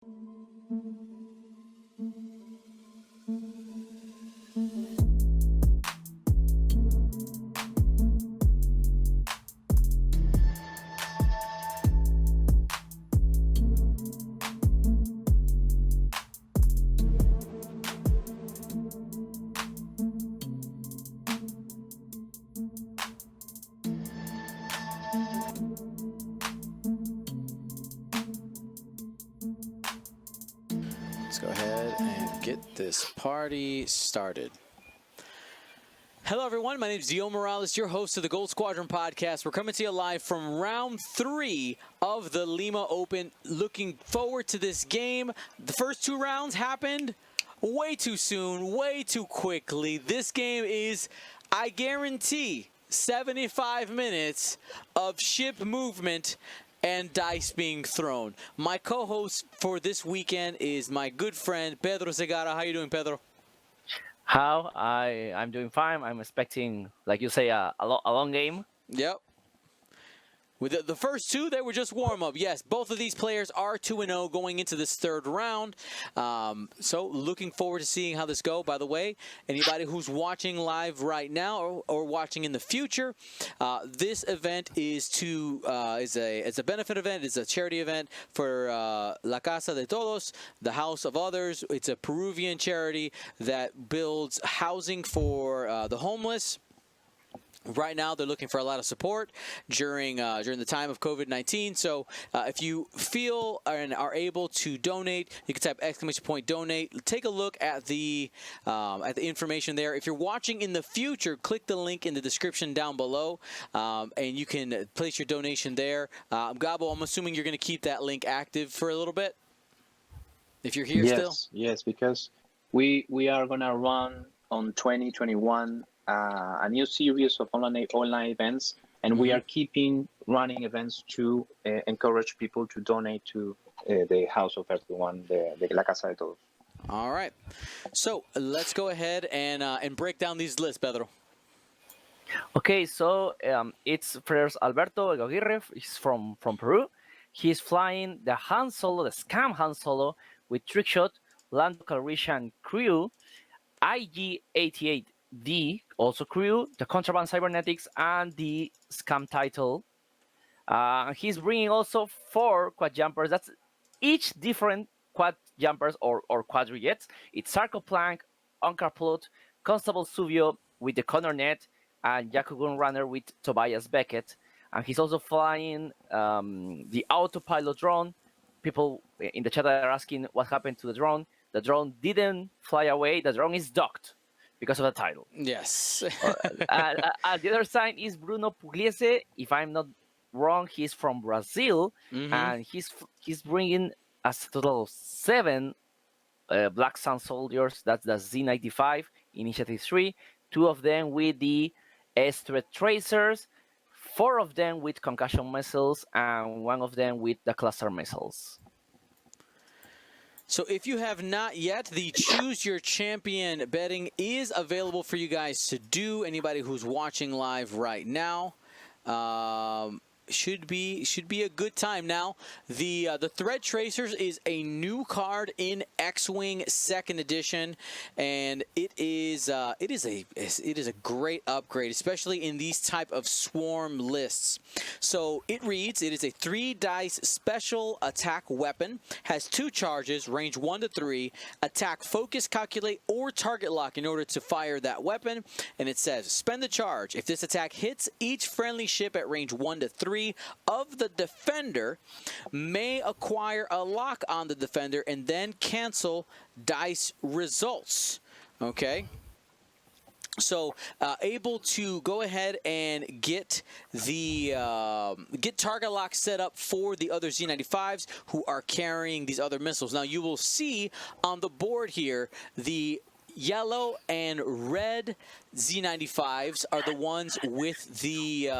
Let's go ahead and get this party started. Hello, everyone. My name is Dio Morales, your host of the Gold Squadron podcast. We're coming to you live from round 3 of the Lima Open. Looking forward to this game. The first 2 rounds happened way too soon, way too quickly. This game is, I guarantee, 75 minutes of ship movement and dice being thrown. My co-host for this weekend is my good friend Pedro Segara. How you doing, Pedro? I'm doing fine. I'm expecting, like you say, a long game. Yep. With the first 2, they were just warm-up. Yes, both of these players are 2-0 going into this 3rd round. So looking forward to seeing how this goes. By the way, anybody who's watching live right now or watching in the future, this event is a benefit event. It's a charity event for La Casa de Todos, the House of Others. It's a Peruvian charity that builds housing for the homeless. Right now, they're looking for a lot of support during the time of COVID-19. So if you feel and are able to donate, you can type !donate. Take a look at the information there. If you're watching in the future, click the link in the description down below, and you can place your donation there. Gabo, I'm assuming you're going to keep that link active for a little bit, if you're here still? Yes, because we are going to run on 2021 a new series of online events, and we are keeping running events to encourage people to donate to the House of Everyone, the La Casa de Todos. All right, so let's go ahead and break down these lists, Pedro. Okay, so it's first Alberto-Ego Aguirre. He's from Peru. He's flying the Han Solo, the Scam Han Solo with Trickshot, Lando Calrissian crew, IG-88D, also crew, the Contraband Cybernetics, and the Scam title. He's bringing also 4 quad jumpers. That's each different quad jumpers or quadrigets. It's Sarko Plank, Onkar Plot, Constable Suvio with the Connor Net, and Yakugun Runner with Tobias Beckett. And he's also flying the autopilot drone. People in the chat are asking what happened to the drone. The drone didn't fly away. The drone is docked because of the title. Yes. The other side is Bruno Pugliese. If I'm not wrong, he's from Brazil, and he's bringing a total of 7 Black Sun soldiers. That's the Z-95 Initiative 3. 2 of them with the S-Threat Tracers, 4 of them with concussion missiles, and 1 of them with the cluster missiles. So if you have not yet, the Choose Your Champion betting is available for you guys to do. Anybody who's watching live right now, should be a good time. Now, the Thread Tracers is a new card in X-Wing 2nd edition, and it is a great upgrade, especially in these type of swarm lists. So it reads, it is a 3-dice special attack weapon, has 2 charges, range 1 to 3, attack, focus, calculate, or target lock in order to fire that weapon. And it says, spend the charge. If this attack hits, each friendly ship at range 1 to 3 of the defender may acquire a lock on the defender and then cancel dice results. Okay. So able to go ahead and get the target lock set up for the other Z95s who are carrying these other missiles. Now you will see on the board here the yellow and red Z95s are the ones with the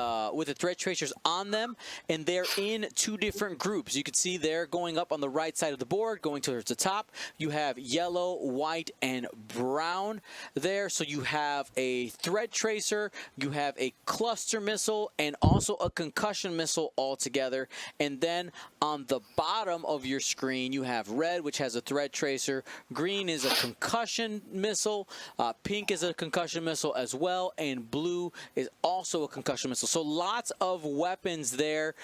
thread tracers on them, and they're in two different groups. You can see they're going up on the right side of the board, going towards the top. You have yellow, white, and brown there. So you have a thread tracer, you have a cluster missile, and also a concussion missile all together. And then on the bottom of your screen, you have red, which has a thread tracer. Green is a concussion missile. Pink is a concussion missile as well. And blue is also a concussion missile. So lots of weapons there.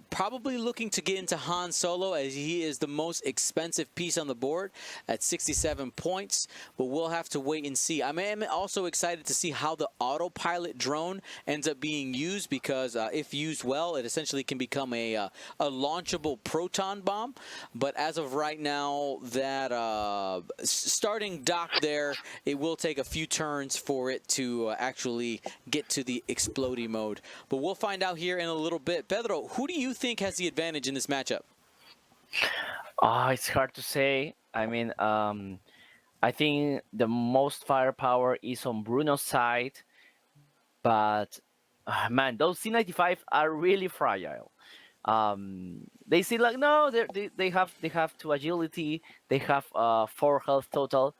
Probably looking to get into Han Solo, as he is the most expensive piece on the board at 67 points. But we'll have to wait and see. I'm also excited to see how the autopilot drone ends up being used, because if used well, it essentially can become a launchable proton bomb. But as of right now, that starting dock there, it will take a few turns for it to actually get to the exploding mode. But we'll find out here in a little bit. Pedro, who do you think has the advantage in this matchup? It's hard to say. I mean, I think the most firepower is on Bruno's side, but man, those C95 are really fragile. They seem like, no, they have 2 agility, they have 4 health total,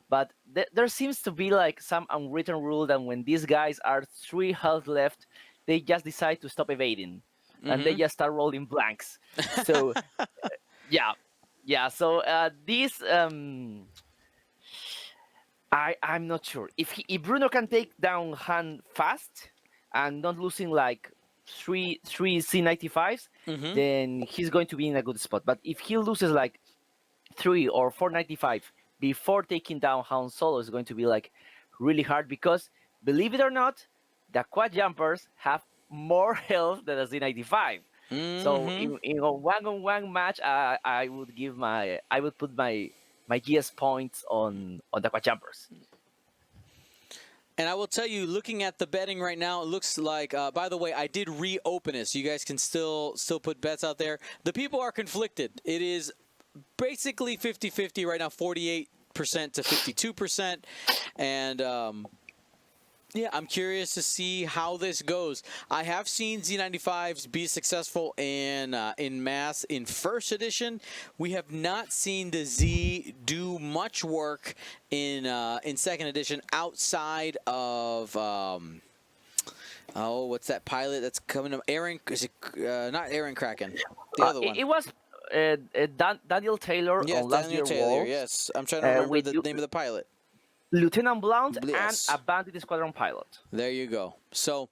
but there seems to be like some unwritten rule that when these guys are 3 health left, they just decide to stop evading, and they just start rolling blanks. So yeah. So this I'm not sure if Bruno can take down Han fast and not losing like three C95s, then he's going to be in a good spot. But if he loses like 3 or 4 95 before taking down Han Solo, is going to be like really hard, because believe it or not, the quad jumpers have more health than a Z95. So in a one-on-one match, I would put my GS points on the quad jumpers. And I will tell you, looking at the betting right now, it looks like, by the way, I did reopen it, so you guys can still put bets out there. The people are conflicted. It is basically 50-50 right now, 48% to 52%. And yeah, I'm curious to see how this goes. I have seen Z95s be successful in mass in first edition. We have not seen the Z do much work in second edition outside of what's that pilot that's coming up? Aaron, is it not Aaron Kraken? The other one. It was Daniel Taylor on last Daniel year Taylor. Worlds. Yes, I'm trying to remember the name of the pilot. Lieutenant Blount Yes. and a Bandit Squadron pilot. There you go. So,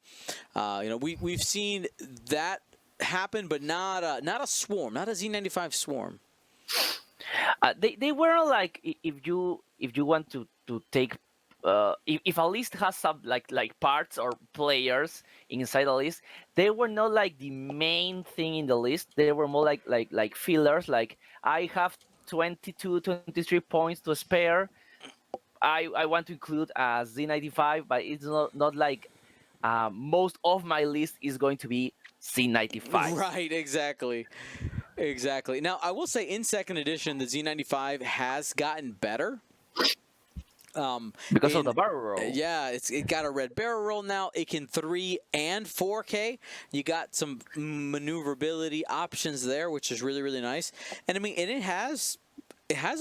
we've seen that happen, but not a swarm, not a Z95 swarm. They were like, if you want to take if a list has some like parts or players inside the list, they were not like the main thing in the list. They were more like fillers. Like, I have 22, 23 points to spare. I want to include a Z95, but it's not like most of my list is going to be Z95. Right, exactly. Now, I will say in second edition, the Z95 has gotten better. Because of the barrel roll. Yeah, it got a red barrel roll now. It can 3 and 4K. You got some maneuverability options there, which is really, really nice. And I mean, and it has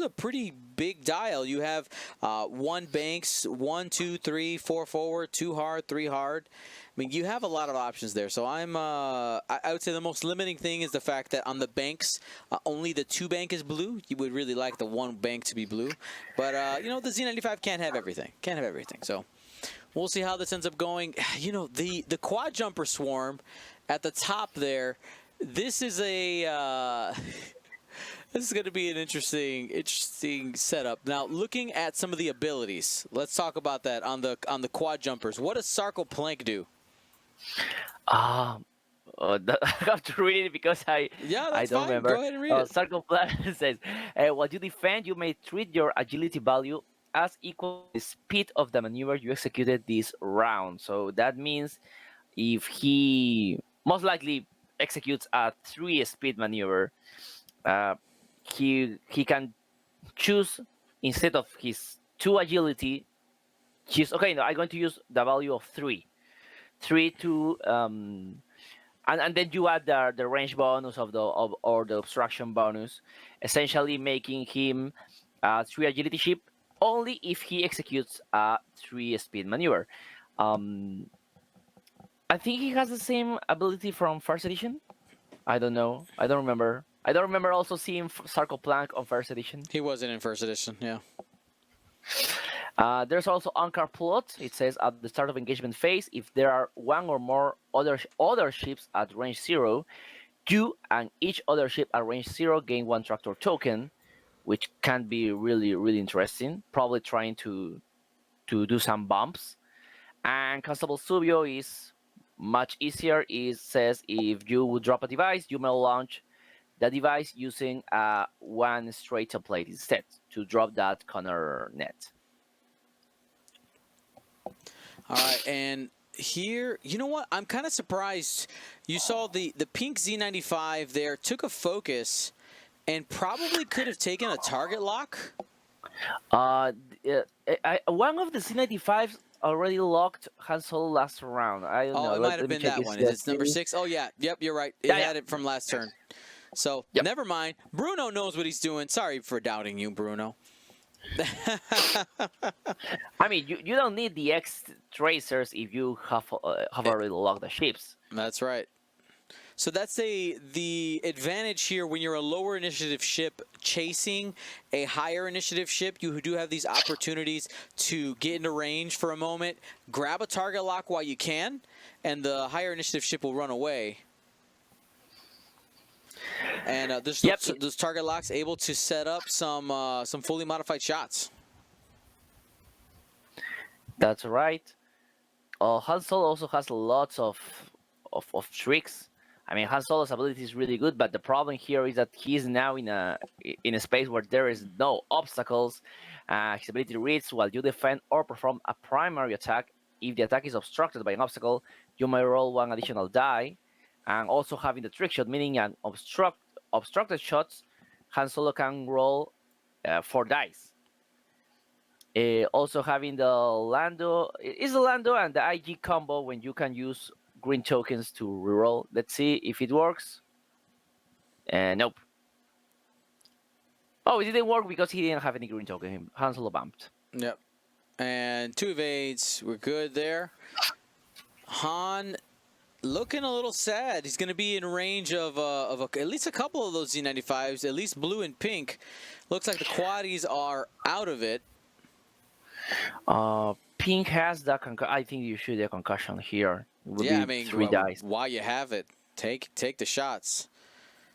a pretty big dial. You have 1 banks, 1, 2, 3, 4 forward, 2 hard, 3 hard. I mean, you have a lot of options there. So I would say the most limiting thing is the fact that on the banks, only the 2 bank is blue. You would really like the 1 bank to be blue. But, the Z95 can't have everything. So we'll see how this ends up going. The quad jumper swarm at the top there, this is a... This is going to be an interesting setup. Now, looking at some of the abilities, let's talk about that on the quad jumpers. What does Sarko Plank do? I have to read it because I don't remember. Go ahead and read it. Sarko Plank says, while you defend, you may treat your agility value as equal to the speed of the maneuver you executed this round. So that means if he most likely executes a 3-speed maneuver, he can choose, instead of his 2 agility, She's okay. No, I'm going to use the value of 3. 3 to and then you add the range bonus or the obstruction bonus, essentially making him a 3 agility ship only if he executes a 3 speed maneuver. I think he has the same ability from first edition. I don't know. I don't remember. I don't remember also seeing Sarko Plank on first edition. He wasn't in first edition, yeah. There's also Ankar plot. It says at the start of engagement phase, if there are one or more other ships at range 0, you and each other ship at range 0 gain 1 tractor token, which can be really, really interesting. Probably trying to do some bumps. And Constable Subio is much easier. It says if you would drop a device, you may launch the device using one straight template instead to drop that corner net. All right, and here, you know what? I'm kind of surprised. You saw the pink Z95 there, took a focus, and probably could have taken a target lock. One of the C95s already locked Han Solo last round. I don't know. Oh, it might have been that one. Is it number 6? Oh, yeah. Yep, you're right. It had it from last turn. So, never mind. Bruno knows what he's doing. Sorry for doubting you, Bruno. I mean, you don't need the X tracers if you have already locked the ships. That's right. So that's the advantage here when you're a lower initiative ship chasing a higher initiative ship. You do have these opportunities to get into range for a moment, grab a target lock while you can, and the higher initiative ship will run away. And those target locks able to set up some fully modified shots. That's right. Han Solo also has lots of tricks. I mean, Han Solo's ability is really good, but the problem here is that he's now in a space where there is no obstacles. His ability reads while you defend or perform a primary attack. If the attack is obstructed by an obstacle, you may roll 1 additional die. And also having the trick shot, meaning an obstructed shots, Han Solo can roll 4 dice. Also having the Lando and the IG combo when you can use green tokens to reroll. Let's see if it works. Nope. Oh, it didn't work because he didn't have any green token. Han Solo bumped. Yep. And 2 evades. We're good there. Han looking a little sad. He's going to be in range of at least a couple of those Z95s, at least blue and pink. Looks like the quaddies are out of it. Pink has the concussion. I think you should do a concussion here. Yeah, I mean, 3 dice. While you have it, take the shots.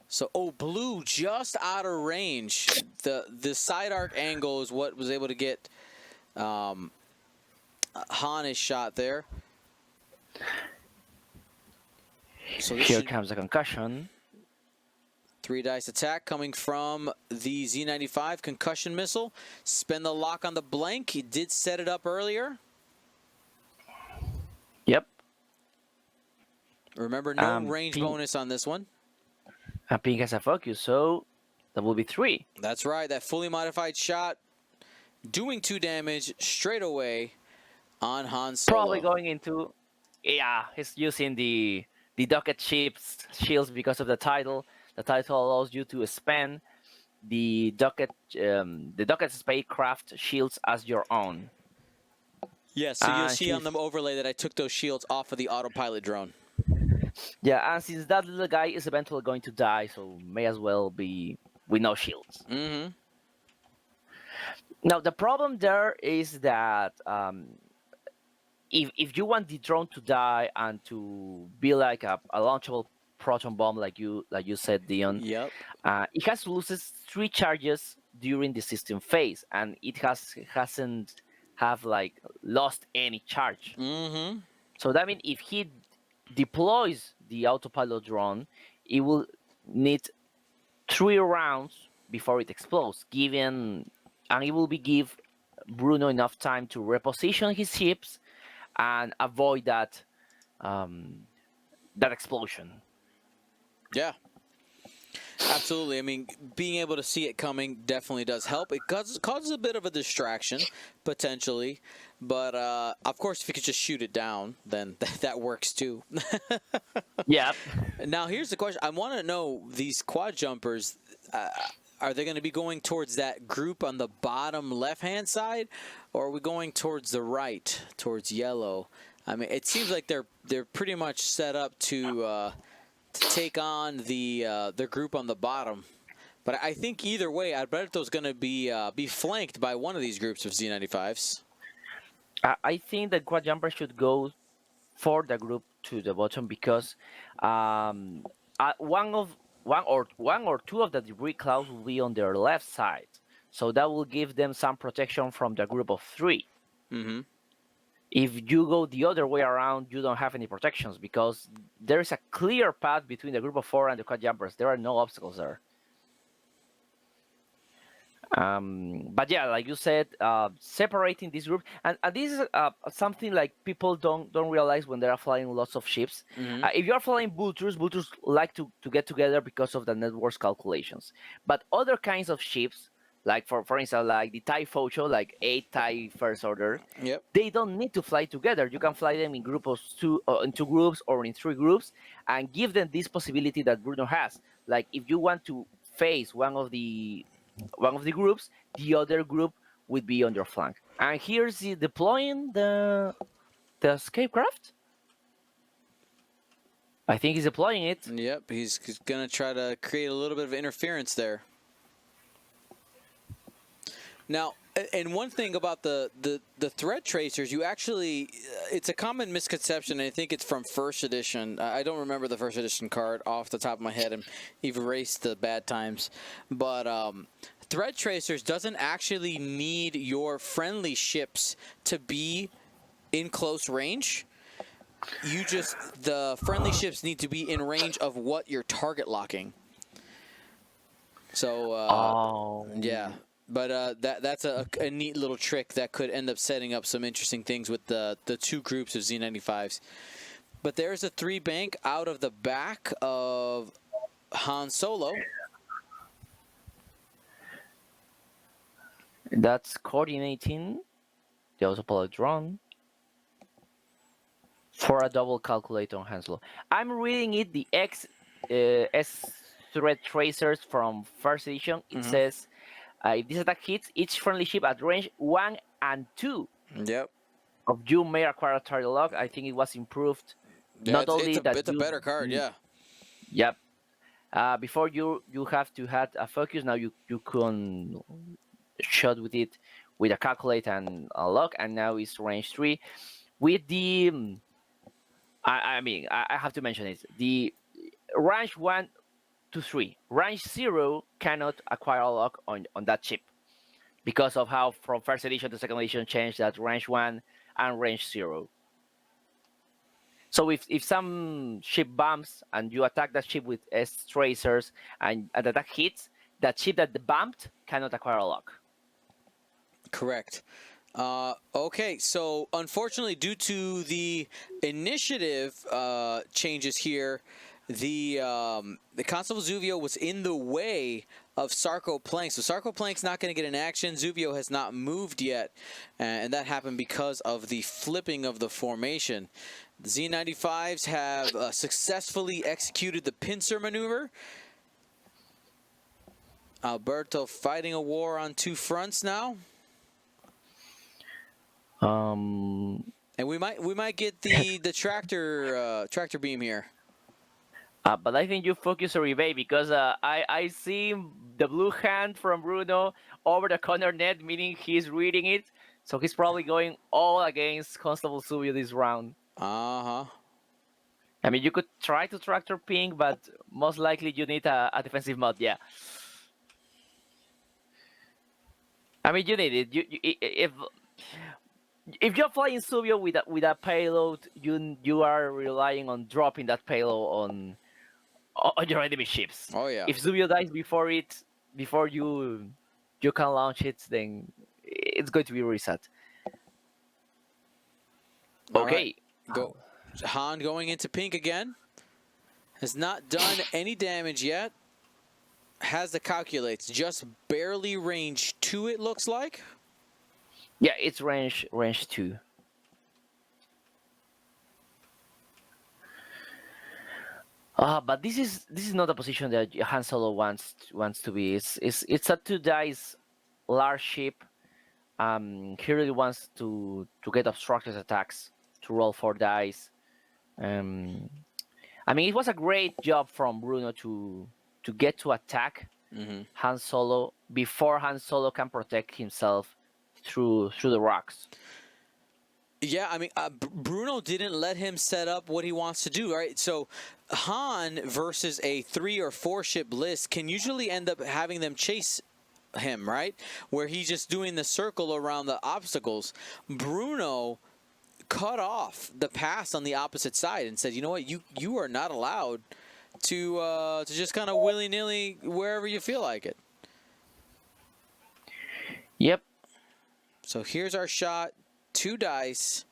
So, blue just out of range. The side arc angle is what was able to get Han his shot there. So here comes the concussion. 3 dice attack coming from the Z95 concussion missile. Spend the lock on the blank. He did set it up earlier. Yep. Remember, no range bonus on this one. And pink has a focus, so that will be 3. That's right. That fully modified shot doing 2 damage straight away on Han Solo. Probably going into... Yeah, he's using the docket shields because of the title. The title allows you to spend the docket spacecraft shields as your own. Yes, so you'll see on the overlay that I took those shields off of the autopilot drone. Yeah, and since that little guy is eventually going to die, so may as well be with no shields. Mm-hmm. Now, the problem there is that if you want the drone to die and to be like a launchable proton bomb, like you said, Dion, yep. It has to lose 3 charges during the system phase, and it hasn't lost any charge. Mm-hmm. So that means if he deploys the autopilot drone, it will need 3 rounds before it explodes, and it will give Bruno enough time to reposition his ships and avoid that explosion. Yeah. Absolutely. I mean, being able to see it coming definitely does help. It causes a bit of a distraction, potentially. But, of course, if you could just shoot it down, then that works too. Yeah. Now, here's the question. I want to know, these quad jumpers, are they going to be going towards that group on the bottom left-hand side, or are we going towards the right, towards yellow? I mean, it seems like they're pretty much set up to take on the group on the bottom. But I think either way, Alberto's going to be flanked by one of these groups of Z95s. I think that quad jumper should go for the group to the bottom because one or two of the debris clouds will be on their left side, so that will give them some protection from the group of 3. Mm-hmm. If you go the other way around, you don't have any protections because there is a clear path between the group of 4 and the quad jumpers. There are no obstacles there. But yeah, like you said, separating this group, and this is something like people don't realize when they are flying lots of ships. Mm-hmm. If you are flying vultures like to get together because of the network's calculations. But other kinds of ships, like for instance, like the TIE Focho, like 8 TIE First Order, Yep. they don't need to fly together. You can fly them in groups of 2, in 2 groups or in 3 groups, and give them this possibility that Bruno has. Like if you want to face one of the groups, the other group would be on your flank. And here's the deploying the escapecraft. I think he's deploying it. Yep, he's going to try to create a little bit of interference there. Now, and one thing about the threat tracers, you actually, it's a common misconception, and I think it's from first edition. I don't remember the first edition card off the top of my head, and you've erased the bad times. But threat tracers doesn't actually need your friendly ships to be in close range. The friendly ships need to be in range of what you're target locking. So, yeah. But that's a neat little trick that could end up setting up some interesting things with the 2 groups of Z95s. But there's a 3 bank out of the back of Han Solo. That's coordinating the autopilot drone for a double calculator on Han Solo. I'm reading it, the S threat tracers from first edition. It says, if this attack hits, each friendly ship at range 1 and 2 Yep. of you may acquire a target lock. I think it was improved. Yeah, Not only it's that a better card, yeah. Yep. Before you have to have a focus. Now you can shot with it with a calculate and a lock, and now it's range 3. With the, I mean, I have to mention it. The range 1 to 3, range 0 cannot acquire a lock on that ship because of how from first edition to second edition changed that range 1 and range 0. So if some ship bumps and you attack that ship with S tracers and the attack hits, that ship that bumped cannot acquire a lock. Correct. Okay, so unfortunately, due to the initiative changes here, the Constable Zuvio was in the way of Sarko Plank. So Sarko Plank's not going to get an action. Zuvio has not moved yet, and that happened because of the flipping of the formation. The Z95s have successfully executed the pincer maneuver. Alberto fighting a war on 2 fronts now. And we might get the tractor beam here. But I think you focus on Uribe because I see the blue hand from Bruno over the corner net, meaning he's reading it. So he's probably going all against Constable Zuvio this round. Uh-huh. I mean, you could try to tractor ping, but most likely you need a defensive mod, yeah. I mean, you need it. If you're flying Zuvio with a payload, you are relying on dropping that payload on your enemy ships. Oh yeah. If Zuvio dies before you can launch it, then it's going to be reset. All Okay. Right. Go. Han going into pink again. Has not done any damage yet. has the calculates just barely range 2, it looks like. Yeah, it's range 2. But this is not a position that Han Solo wants to be. It's a 2 dice large ship. He really wants to get obstructed attacks, to roll 4 dice. I mean, it was a great job from Bruno to get to attack Han Solo before Han Solo can protect himself through the rocks. Yeah, I mean, Bruno didn't let him set up what he wants to do, right? So Han versus a 3 or 4 ship list can usually end up having them chase him, right? Where he's just doing the circle around the obstacles. Bruno cut off the pass on the opposite side and said, you know what, you are not allowed to just kind of willy-nilly wherever you feel like it. Yep. So here's our shot. 2 dice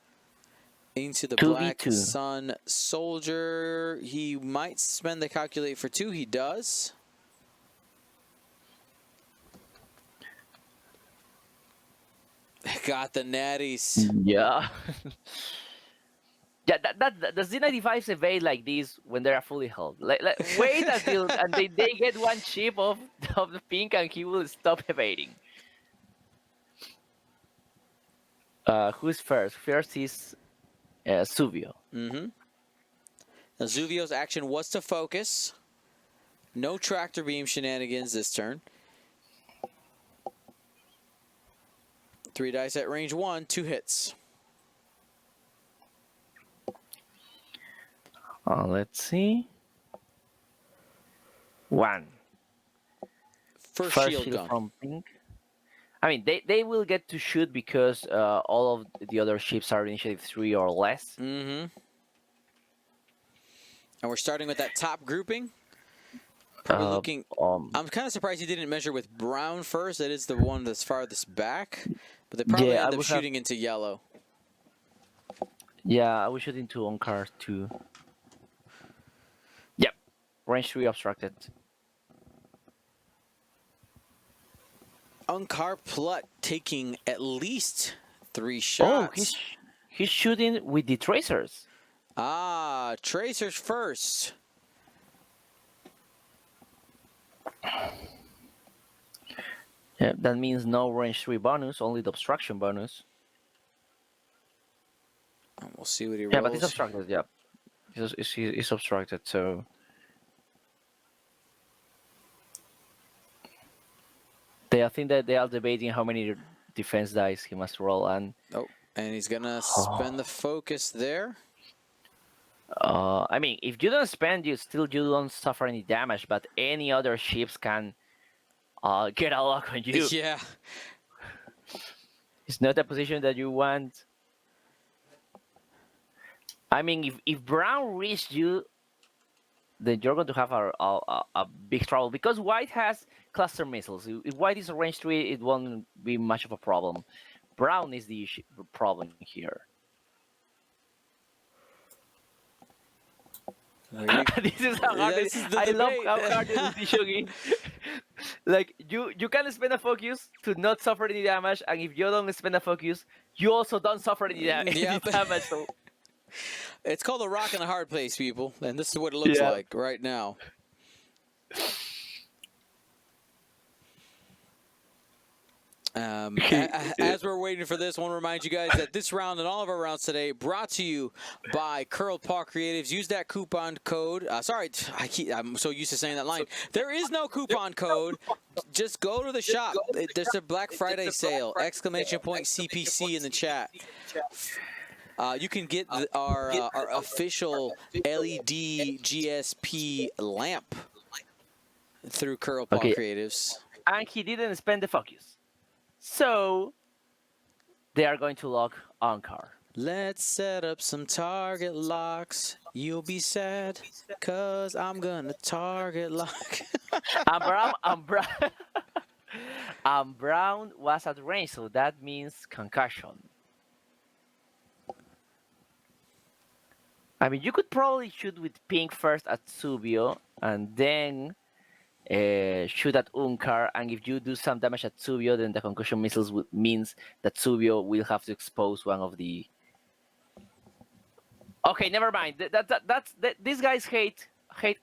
into the 2v2. Black Sun Soldier. He might spend the calculate for 2. He does. Got the natties. Yeah. Yeah, the Z95s evade like this when they are fully held. Like wait until and they get one chip of the pink and he will stop evading. Who's first? First is Suvio. Now, Zuvio's action was to focus. No tractor beam shenanigans this turn. 3 dice at range 1, 2 hits. Let's see. 1. First shield gun. From pink. I mean, they will get to shoot because all of the other ships are initiative 3 or less. And we're starting with that top grouping. Probably looking. I'm kind of surprised he didn't measure with brown first. That is the one that's farthest back. But they probably end up shooting into yellow. Yeah, I was shooting to on-car too. Yep. Range 3 obstructed. Unkar Plut taking at least 3 shots. Oh, he's shooting with the tracers. Tracers first. Yeah, that means no range 3 bonus, only the obstruction bonus. And we'll see what he rolls. Yeah, but it's obstructed, yeah. It's obstructed, so... I think that they are debating how many defense dice he must roll, and... Oh, and he's gonna spend the focus there. I mean, if you don't spend, you don't suffer any damage, but any other ships can get a lock on you. Yeah. It's not a position that you want. I mean, if Brown reached you, then you're going to have a big trouble, because White has cluster missiles. If White is a range 3, it won't be much of a problem. Brown is the problem here. This is how hard it is. I love how hard the decision is. Like, you can spend a focus to not suffer any damage, and if you don't spend a focus, you also don't suffer any damage. So. It's called a rock and a hard place, people, and this is what it looks like right now. As we're waiting for this, I want to remind you guys that this round and all of our rounds today brought to you by Curled Paw Creatives. Use that coupon code. I'm so used to saying that line. There is no coupon code. Just go to the shop. There's a Black Friday sale. Exclamation point CPC in the chat. You can get our official LED GSP lamp through Curl Paw Creatives. And he didn't spend the focus. So, they are going to lock on car. Let's set up some target locks. You'll be sad, cause I'm gonna target lock. Brown was at range, so that means concussion. I mean, you could probably shoot with pink first at Subio, and then shoot at Unkar, and if you do some damage at Tsubio, then the concussion missiles means that Tsubio will have to expose one of the. Okay, never mind. These guys hate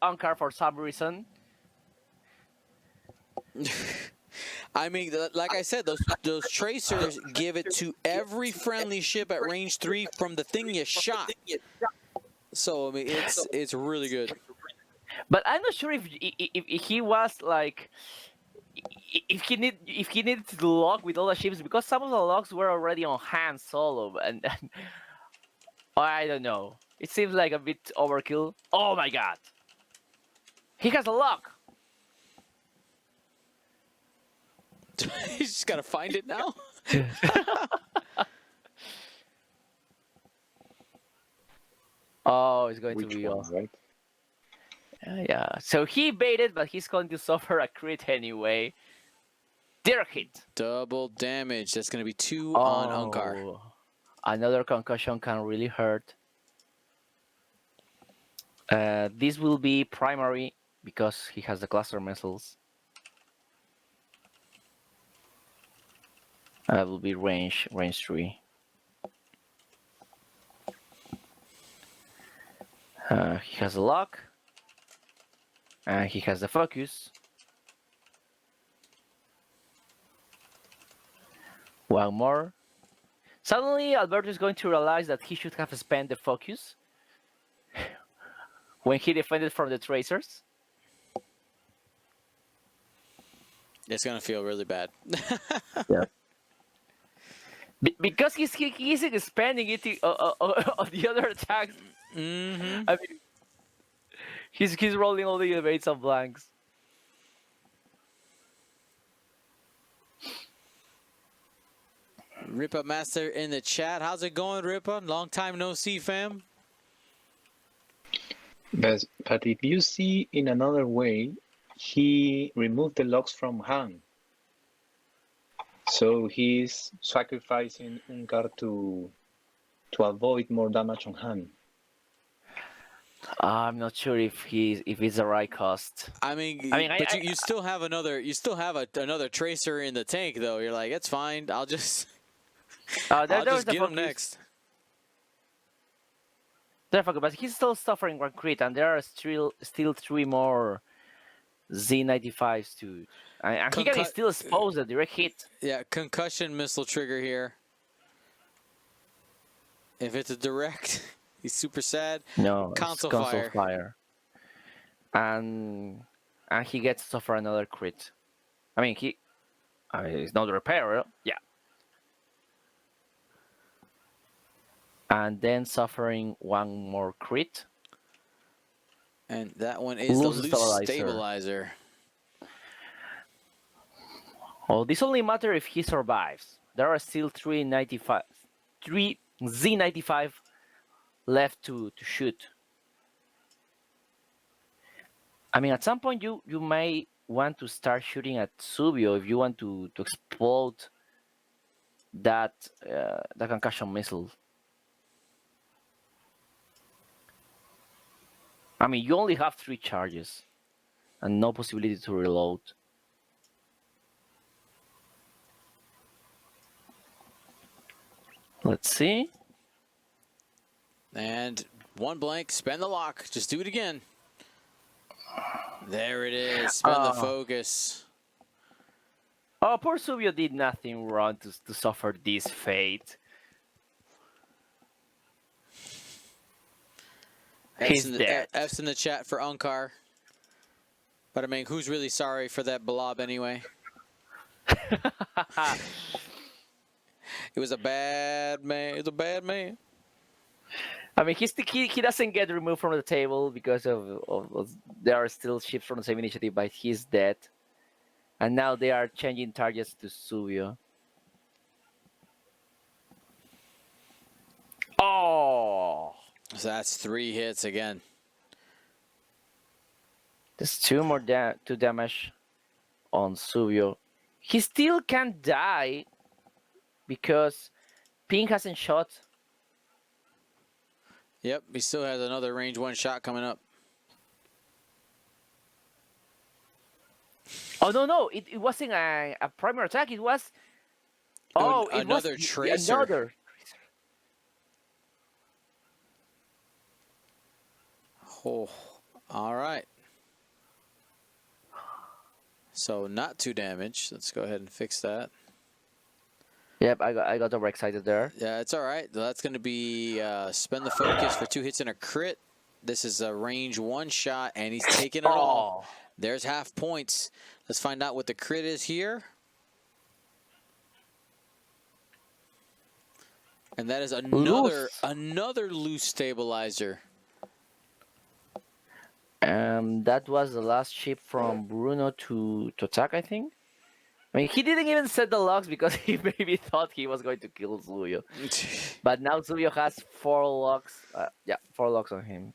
Unkar for some reason. I mean, like I said, those tracers give it to every friendly ship at range 3 from the thing you shot. So I mean, it's really good. But I'm not sure if he was like if he needed to lock with all the ships, because some of the locks were already on Han Solo, and I don't know. It seems like a bit overkill. Oh my god, he has a lock. He's just gotta find it now. Oh, it's going to Which be one, right? yeah. So he baited, but he's going to suffer a crit anyway. Direct hit. Double damage. That's gonna be 2 on Unkar. Another concussion can really hurt. This will be primary because he has the cluster missiles. That will be range 3. He has a lock. And he has the focus. One more. Suddenly, Alberto is going to realize that he should have spent the focus when he defended from the tracers. It's gonna feel really bad. Yeah. Because he's expanding it on the other attacks. Mm-hmm. I mean, he's rolling all the evades and blanks. Ripa Master in the chat. How's it going, Ripa? Long time no see, fam. But if you see in another way, he removed the locks from Han. So he's sacrificing Unkar to avoid more damage on Han. I'm not sure if it's the right cost. I mean, you still have another tracer in the tank, though. You're like, it's fine. I'll just I'll just get him next. Therefore, but he's still suffering one crit, and there are still 3 more Z95s to, and he can still expose a direct hit. Yeah, concussion missile trigger here. If it's a direct, he's super sad. No, console fire. And he gets to suffer another crit. I mean, he's not a repairer. Yeah. And then suffering one more crit. And that one is the loose stabilizer. Oh, this only matters if he survives. There are still 3 Z95 left to shoot. I mean, at some point you may want to start shooting at Tsubio if you want to explode that the concussion missile. I mean, you only have 3 charges and no possibility to reload. Let's see. And 1 blank, spend the lock. Just do it again. There it is. Spend the focus. Oh, poor Tsubio did nothing wrong to suffer this fate. He's dead. F's in the chat for Unkar. But I mean, who's really sorry for that blob anyway? It was a bad man. It was a bad man. I mean, he doesn't get removed from the table because of there are still ships from the same initiative, but he's dead. And now they are changing targets to Tsubio. Oh! So that's 3 hits again. There's 2 more 2 damage on Tsubio. He still can't die because Pink hasn't shot. Yep, he still has another range 1 shot coming up. Oh no, it wasn't a primary attack. It was it was Another tracer. another. Oh, all right. So not 2 damage. Let's go ahead and fix that. Yep, I got overexcited there. Yeah, it's all right. That's going to be spend the focus for 2 hits and a crit. This is a range 1 shot, and he's taking it all. There's half points. Let's find out what the crit is here. And that is another loose stabilizer. That was the last ship from Bruno to attack, I think. I mean, he didn't even set the locks because he maybe thought he was going to kill Zubio. But now Zubio has 4 locks. 4 locks on him.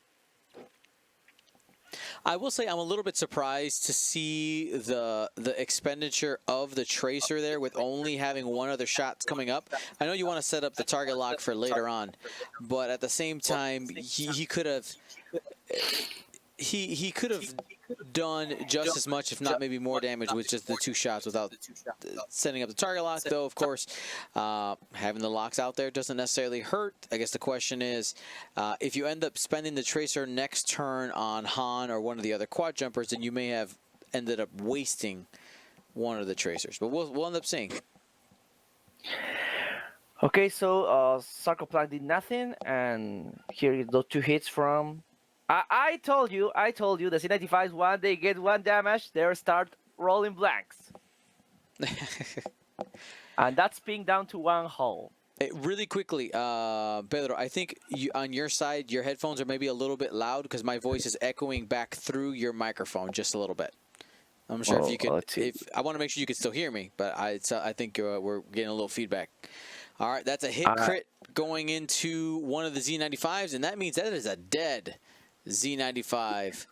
I will say I'm a little bit surprised to see the expenditure of the tracer there with only having 1 other shot coming up. I know you want to set up the target lock for later on, but at the same time, he could have he could have done just as much, if not maybe more damage with just the 2 shots without setting up the target lock. Though, of course, having the locks out there doesn't necessarily hurt. I guess the question is, if you end up spending the tracer next turn on Han or one of the other quad jumpers, then you may have ended up wasting one of the tracers. But we'll end up seeing. Okay, so Sarcoplan did nothing, and here is those 2 hits from... I told you, the C95s, when they get 1 damage, they start rolling blanks. And that's being down to 1 hull. Really quickly, Pedro, I think on your side, your headphones are maybe a little bit loud because my voice is echoing back through your microphone just a little bit. I'm sure if you could, I want to make sure you can still hear me, but I think we're getting a little feedback. All right, that's a hit crit going into one of the Z95s, and that means that is a dead Z95.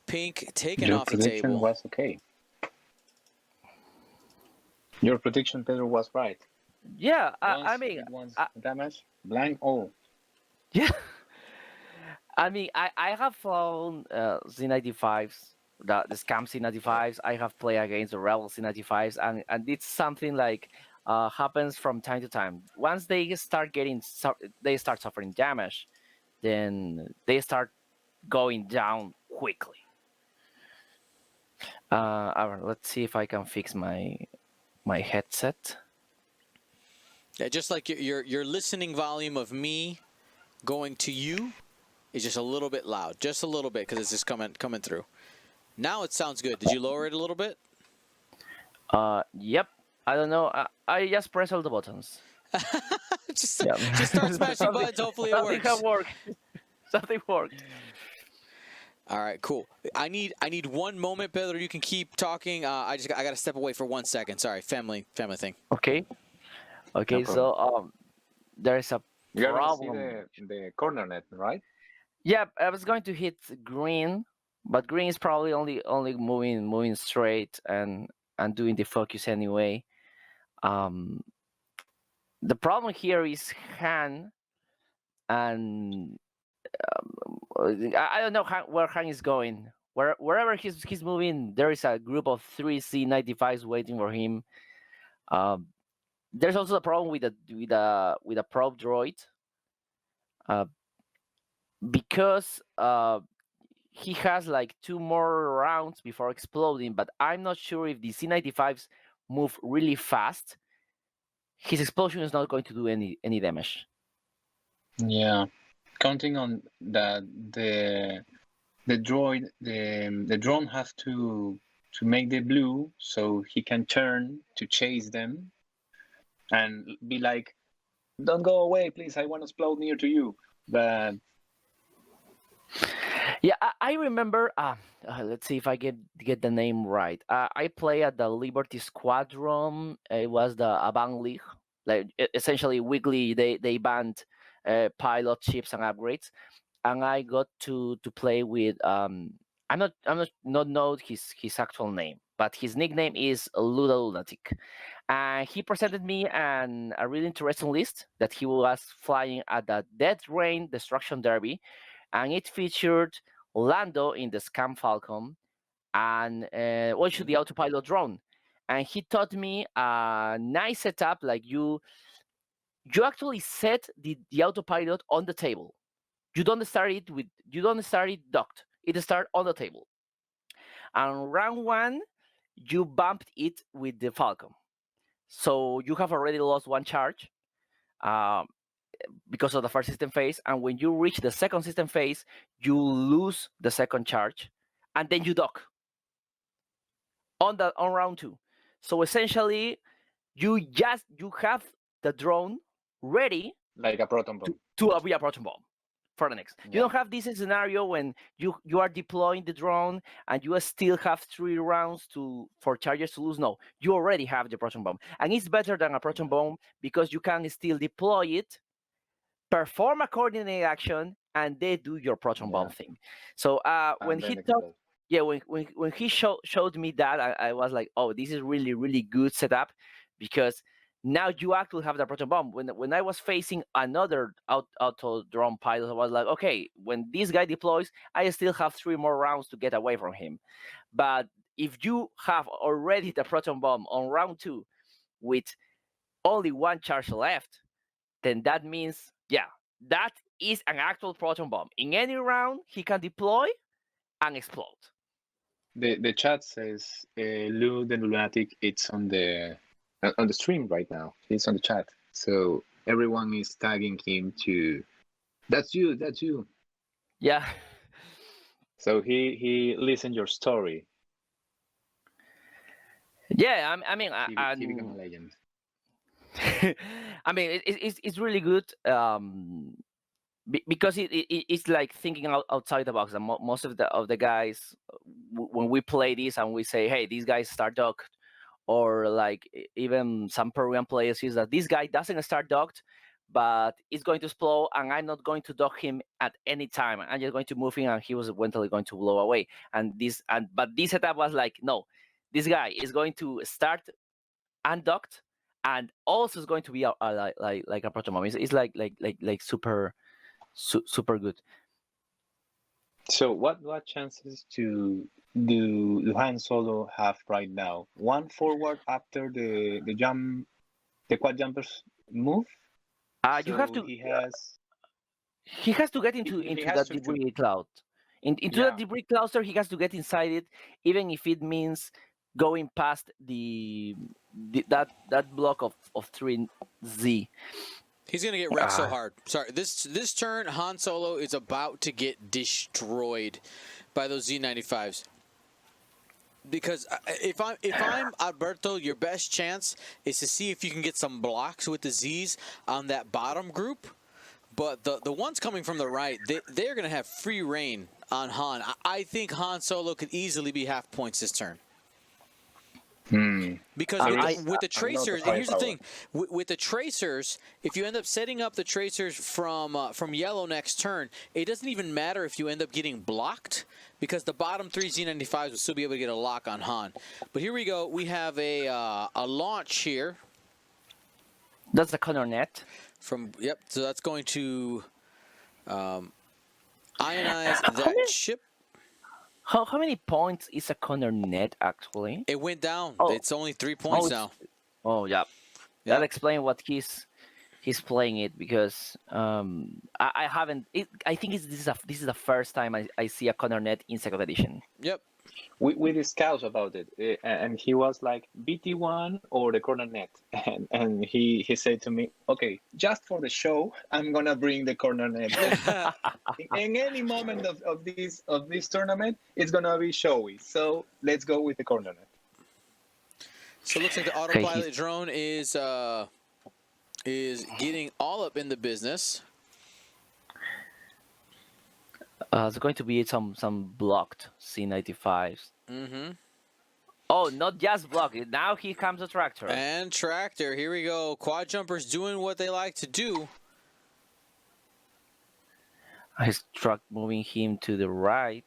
Pink taken off the table. Your prediction was okay. Your prediction, Pedro, was right. Yeah, I mean... damage, blank, all. Yeah. I mean, I have flown Z95s, the scam Z95s. I have played against the Rebel Z95s, and it's something like happens from time to time. Once they start suffering damage, then they start going down quickly. Let's see if I can fix my headset. Yeah, just like your listening volume of me going to you is just a little bit loud, just a little bit, because it's just coming through. Now it sounds good. Did you lower it a little bit? Yep. I don't know. I just press all the buttons. just start smashing buttons. Hopefully it works. Something worked. All right, cool. I need 1 moment, Pedro. You can keep talking. I got to step away for 1 second. Sorry, family thing. Okay. Okay. No, so there's a problem. You see the corner net, right? Yeah, I was going to hit green, but green is probably only moving straight and doing the focus anyway. The problem here is Han, and I don't know where Han is going. Wherever he's moving, there is a group of 3 C95s waiting for him. There's also a problem with a probe droid, because he has like 2 more rounds before exploding. But I'm not sure if the C95s move really fast. His explosion is not going to do any damage. Yeah, counting on that the droid, the drone has to make the blue so he can turn to chase them and be like, "Don't go away, please. I want to explode near to you." But yeah, I remember. Let's see if I get the name right. I play at the Liberty Squadron. It was the Avant League. Like essentially weekly, they banned pilot ships and upgrades, and I got to play with. I'm not know his actual name, but his nickname is Lunatic. And he presented me a really interesting list that he was flying at the Death Rain Destruction Derby, and it featured Lando in the Scam Falcon, and what should the autopilot drone? And he taught me a nice setup, like you actually set the autopilot on the table. You don't start it docked. It starts on the table. And round one, you bumped it with the Falcon. So you have already lost one charge um, because of the first system phase. And when you reach the second system phase, you lose the second charge, and then you dock on round two. So essentially, you have the drone ready Like a proton bomb. to be a proton bomb for the next. You Yeah. don't have this scenario when you are deploying the drone and you still have 3 rounds for charges to lose. No, you already have the proton bomb, and it's better than a proton bomb because you can still deploy it, perform a coordinated action, and then do your proton bomb thing. So when he taught, when he showed me that, I was like, oh, this is really, really good setup, because now you actually have the proton bomb. When I was facing another auto drone pilot, I was like, okay, when this guy deploys, I still have 3 more rounds to get away from him. But if you have already the proton bomb on round 2 with only 1 charge left, then that means, that is an actual proton bomb. In any round, he can deploy and explode. The chat says Lou the Lunatic. It's on the stream right now. He's on the chat, so everyone is tagging him to. That's you. That's you. Yeah. So he listened your story. Yeah, I mean, He became a legend. I mean, it's really good. Because it's like thinking outside the box. And most of the guys, when we play this and we say, hey, these guys start docked, or like even some Peruvian players is that this guy doesn't start docked, but it's going to explode, and I'm not going to dock him at any time. I'm just going to move him, and he was eventually going to blow away. But this setup was like, no, this guy is going to start undocked, and also is going to be like a proton bomb. It's like super good. So what chances do Han Solo have right now? One forward after the quad jumpers move. You have to. He has to get into that debris cloud. Into that debris cluster, he has to get inside it, even if it means going past that block of 3Z. He's going to get wrecked so hard. Sorry, this turn, Han Solo is about to get destroyed by those Z95s. Because if I'm Alberto, your best chance is to see if you can get some blocks with the Zs on that bottom group. But the ones coming from the right, they're going to have free reign on Han. I think Han Solo could easily be half points this turn. Because with the tracers, and here's the thing, with the tracers, if you end up setting up the tracers from yellow next turn, it doesn't even matter if you end up getting blocked, because the bottom 3 Z95s will still be able to get a lock on Han. But here we go. We have a launch here. That's the corner net. Yep. So that's going to ionize that ship. How many points is a corner net actually? It went down. Oh. It's only 3 points now. Oh yeah. That explains what he's playing it, because I haven't. I think this is the first time I see a corner net in second edition. Yep. We discussed about it, and he was like BT1 or the corner net, and he said to me, okay, just for the show, I'm gonna bring the corner net. In any moment of this tournament, it's gonna be showy. So let's go with the corner net. So it looks like the autopilot drone is getting all up in the business. There's going to be some blocked C95s. Mm-hmm. Oh, not just blocked. Now here comes a tractor. And tractor. Here we go. Quad jumpers doing what they like to do. His truck moving him to the right.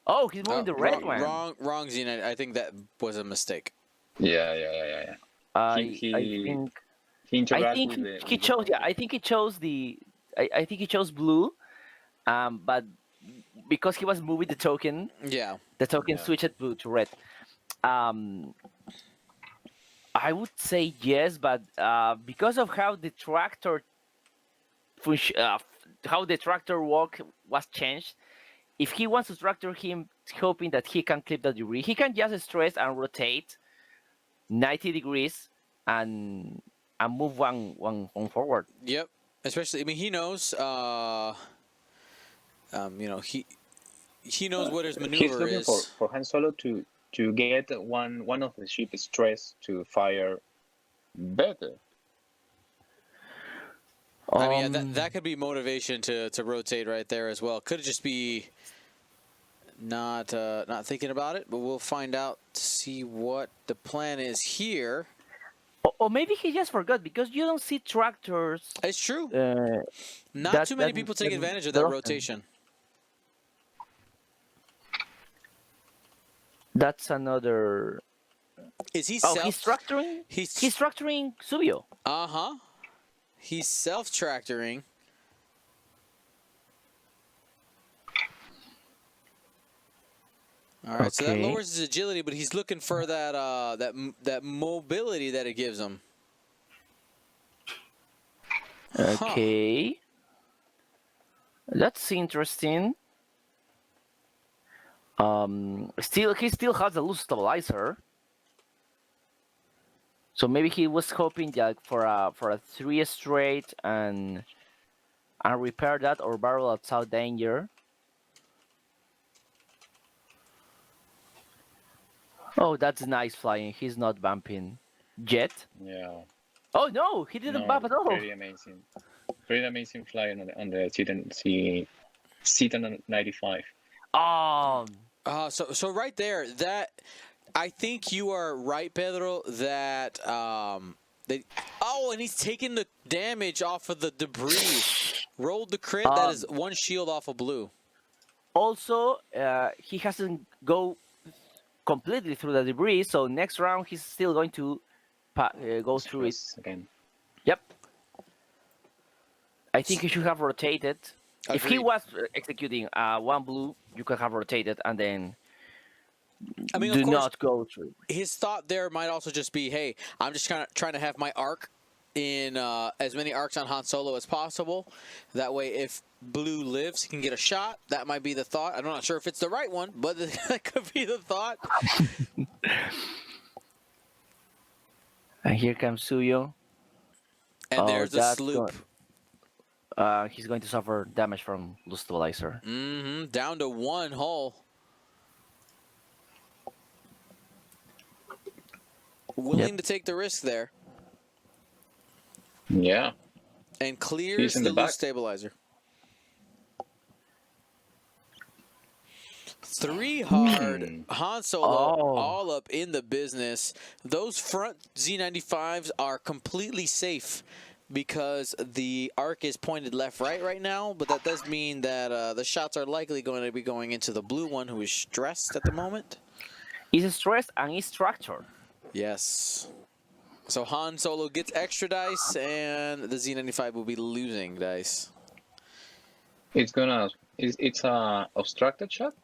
Oh, he's moving the red one. Wrong Xena. I think that was a mistake. Yeah. I think he chose. Yeah, I think he chose the. I think he chose blue. But because he was moving the token. Yeah. The token Yeah. switched to red. I would say yes, but because of how the tractor how the tractor walk was changed, if he wants to tractor him, hoping that he can clip the debris, he can just stress and rotate 90 degrees and move one forward. Yep. Especially, I mean, he knows. You know, he knows what his He's maneuver looking is. for Han Solo to get one of the ship stress to fire better. I mean, yeah, that could be motivation to rotate right there as well. Could just be not thinking about it, but we'll find out to see what the plan is here. Or maybe he just forgot because you don't see tractors. It's true. Not that- too many that- people take that- advantage of that that often. rotation. That's another. Is he Oh, self? he's tractoring. He's He's tractoring Subio. He's self-tractoring. All right, so that Okay. lowers his agility, but he's looking for that that mobility that it gives him. Okay. That's interesting. He still has a loose stabilizer. So maybe he was hoping that for a 3 straight and repair that or barrel outside danger. Oh, that's nice flying. He's not bumping. Jet? Yeah. Oh no, he didn't bump at all. Pretty amazing. Pretty amazing fly on the Citan 95. So right there, that I think you are right, Pedro. That and he's taking the damage off of the debris. Rolled the crit. That is one shield off of blue. Also, he hasn't go completely through the debris, so next round he's still going to go through it. Again. Yep. I think he should have rotated. If he Agreed. was executing one blue, you could have rotated and then I mean, do of course, not go through. his thought there might also just be, hey, I'm just trying to have my arc in as many arcs on Han Solo as possible. That way, if blue lives, he can get a shot. That might be the thought. I'm not sure if it's the right one, but that could be the thought. And here comes Suyo. And there's the that's sloop. He's going to suffer damage from loose stabilizer. Down to one hull. Willing to take the risk there. Yeah. And clears He's in the the back. loose stabilizer. 3 hard. Han Solo all up in the business. Those front Z95s are completely safe because the arc is pointed left-right right now, but that does mean that the shots are likely going to be going into the blue one, who is stressed at the moment. He's stressed and he's tractor. Yes. So Han Solo gets extra dice, and the Z95 will be losing dice. It's a obstructed shot?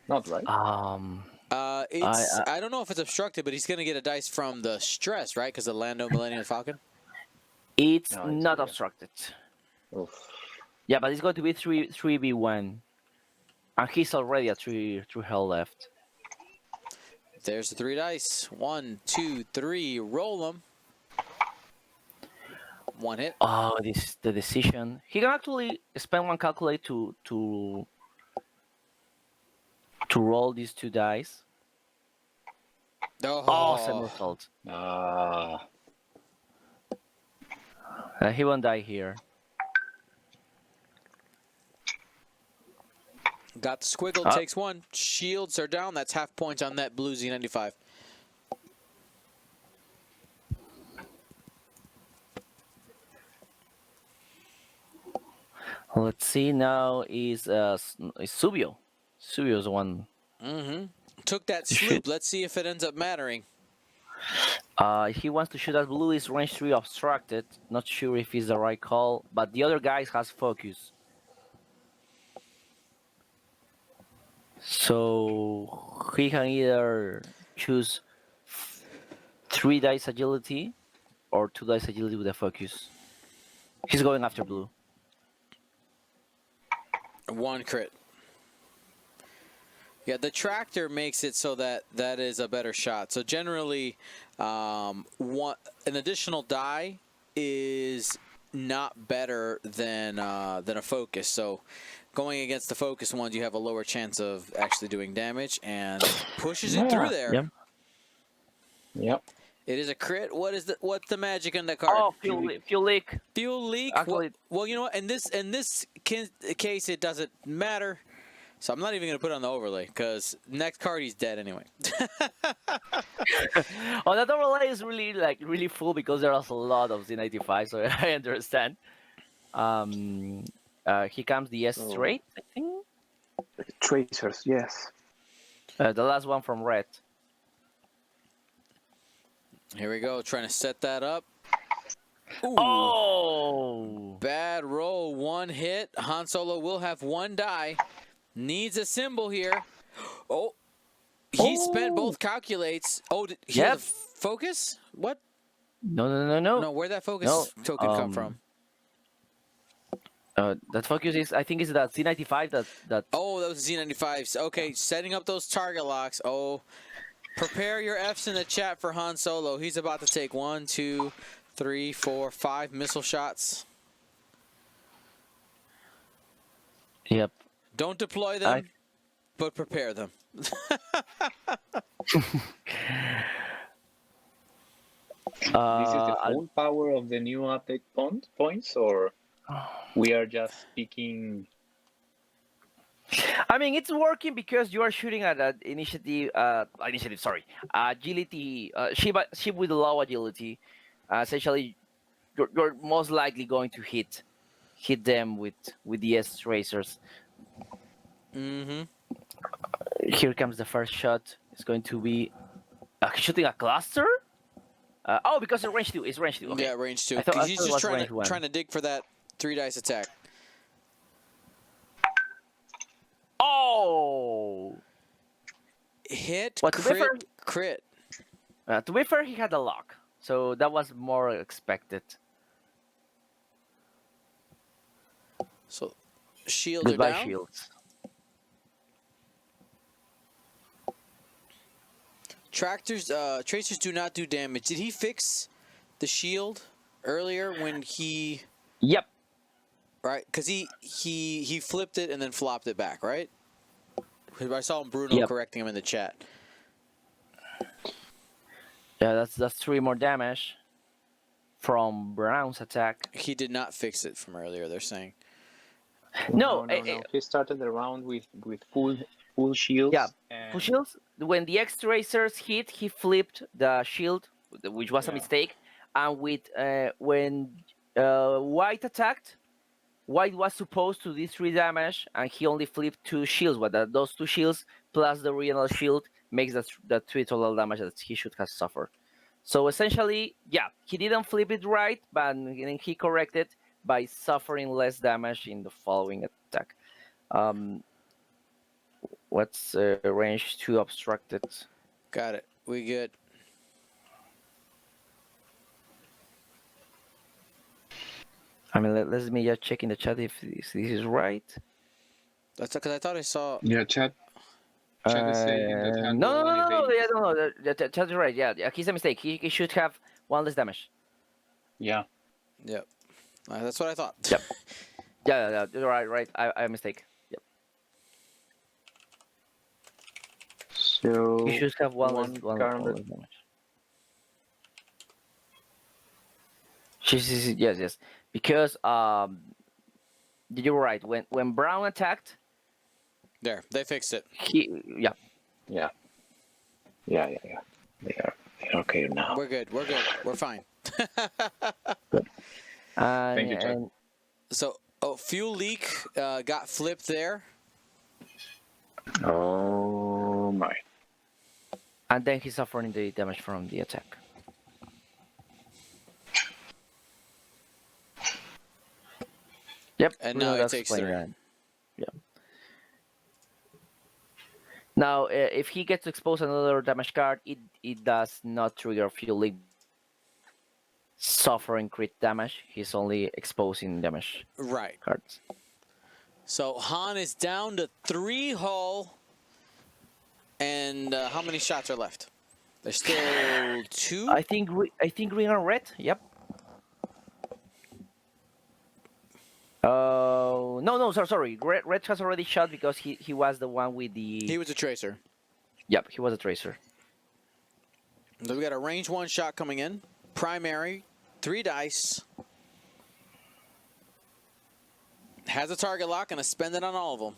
Not right. I don't know if it's obstructed, but he's going to get a dice from the stress, right? Because the Lando Millennium Falcon. It's No, it's not clear. obstructed. Oof. Yeah, but it's going to be 3v1. And he's already at 3 hell left. There's the 3 dice. 1, 2, 3. Roll them. 1 hit. Oh, this the decision. He can actually spend one calculate to roll these 2 dice. Oh, same result. He won't die here. Got the squiggle. Takes 1. Shields are down. That's half points on that blue Z95. Let's see now is Subio. Subio's the one. Took that sloop. Let's see if it ends up mattering. He wants to shoot at blue. Is range 3 obstructed. Not sure if it's the right call, but the other guy has focus. So he can either choose 3 dice agility or 2 dice agility with a focus. He's going after blue. 1 crit. Yeah, the tractor makes it so that that is a better shot. So generally, an additional die is not better than a focus. So going against the focus ones, you have a lower chance of actually doing damage, and pushes it through there. Yeah. Yep. It is a crit. What's the magic on that card? Oh, fuel leak. Fuel leak. Actually, Well, you know what? In this case, it doesn't matter. So I'm not even going to put it on the overlay, because next card he's dead anyway. oh, that overlay is really full because there's a lot of Z95, so I understand. Here comes the S straight, I think. Tracers, yes. The last one from red. Here we go, trying to set that up. Ooh. Oh! Bad roll, 1 hit. Han Solo will have 1 die. Needs a symbol here. Oh, he spent both calculates. Oh, he has a focus? What? No. No, where'd that focus token come from? That focus is, I think, is that Z95 that. Oh, that was Z95s. Okay, setting up those target locks. Oh, prepare your Fs in the chat for Han Solo. He's about to take 1, 2, 3, 4, 5 missile shots. Yep. Don't deploy them, but prepare them. This is the full power of the new update points, or we are just speaking? I mean, it's working because you are shooting at an agility, ship with low agility. Essentially, you're most likely going to hit them with the S tracers. Mm-hmm. Here comes the first shot. It's going to be shooting a cluster. Because it's range 2. It's range 2. Okay. Yeah, range 2. I He's thought just it was trying to dig for that 3 dice attack. Oh! Hit, But crit. To be fair, he had a lock, so that was more expected. So, shields Goodbye, are down. shields. Tracers do not do damage. Did he fix the shield earlier when he? Yep. Right, because he flipped it and then flopped it back, right? I saw Bruno correcting him in the chat. Yeah, that's 3 more damage from Brown's attack. He did not fix it from earlier. They're saying. No. He started the round with full shields. Yeah, full shields. When the X-Tracers hit, he flipped the shield, which was a mistake. And with when White attacked, White was supposed to do 3 damage, and he only flipped 2 shields. But those 2 shields plus the original shield makes the 3 total damage that he should have suffered. So essentially, yeah, he didn't flip it right, but then he corrected by suffering less damage in the following attack. What's range 2 obstructed? Got it. We good. I mean, let me just check in the chat if this is right. That's because I thought I saw. Yeah, chat. Chat is saying that No. Yeah, no. The chat is right. Yeah, he's a mistake. He should have 1 less damage. Yeah. Yep. That's what I thought. Yep. Yeah. Right. I mistake. Yep. So You should have one less damage. Yes. Because you're right. When Brown attacked, There, they fixed it. Yeah. They are okay now. We're good. We're fine. Thank you, Chuck. So, fuel leak got flipped there. Oh my. And then he's suffering the damage from the attack. Yep. And Bruno now he takes 3. Yeah. Now, if he gets to expose another damage card, it does not trigger Fuel Link. Suffering crit damage. He's only exposing damage Right. cards. So Han is down to 3 hull. And how many shots are left? There's still 2. I think green and red. Yep. No, sorry. Red has already shot because he was the one with the. He was a tracer. Yep, he was a tracer. So we got a range 1 shot coming in. Primary, 3 dice. Has a target lock and a spend it on all of them.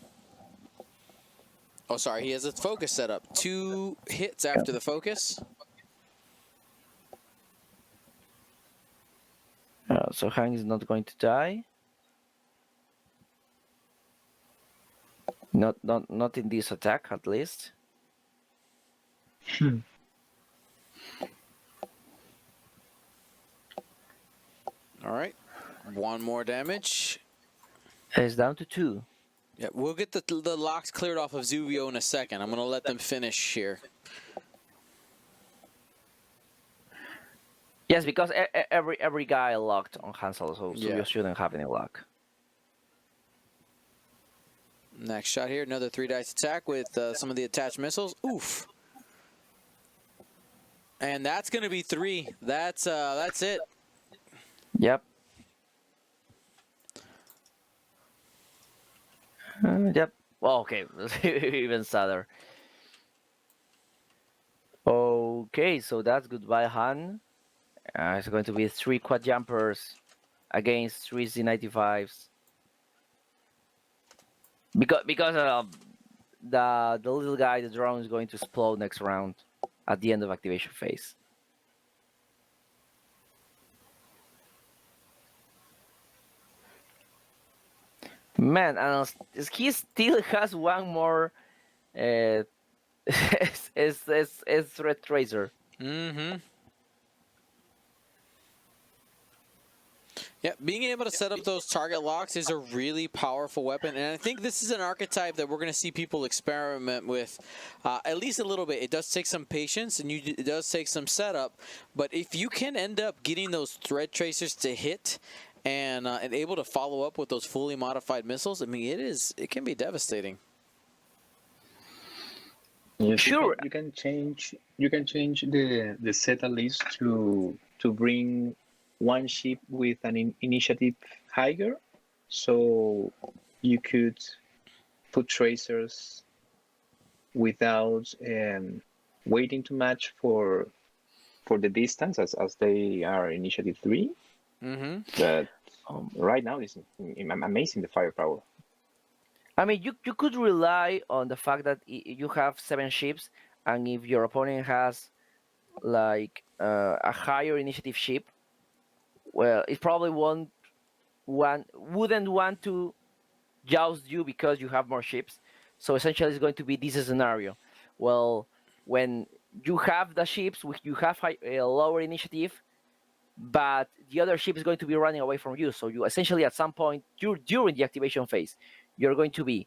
Oh, sorry, he has a focus set up. 2 hits after the focus. So Hang is not going to die. Not in this attack, at least. All right, 1 more damage. It's down to 2. Yeah, we'll get the locks cleared off of Zuvio in a second. I'm going to let them finish here. Yes, because every guy locked on Hansel, so Yeah. you shouldn't have any luck. Next shot here, another 3 dice attack with some of the attached missiles. Oof. And that's going to be 3. That's it. Yep. Yep. Well, okay. Even sadder. Okay, so that's goodbye, Han. It's going to be 3 quad jumpers against 3 Z95s. Because the little guy, the drone, is going to explode next round at the end of activation phase. Man, and he still has 1 more is threat tracer. Mm-hmm. Yeah, being able to set up those target locks is a really powerful weapon, and I think this is an archetype that we're going to see people experiment with at least a little bit. It does take some patience, and it does take some setup, but if you can end up getting those thread tracers to hit and able to follow up with those fully modified missiles, I mean, it can be devastating. Yes, Sure. you can change the set at least to bring 1 ship with an initiative higher, so you could put tracers without waiting to match for the distance as they are initiative 3. Mm-hmm. But right now it's amazing, the firepower. I mean, you could rely on the fact that you have 7 ships, and if your opponent has like a higher initiative ship, well, it probably wouldn't want to joust you because you have more ships. So essentially, it's going to be this scenario. Well, when you have the ships, you have a lower initiative, but the other ship is going to be running away from you. So you essentially, at some point during the activation phase, you're going to be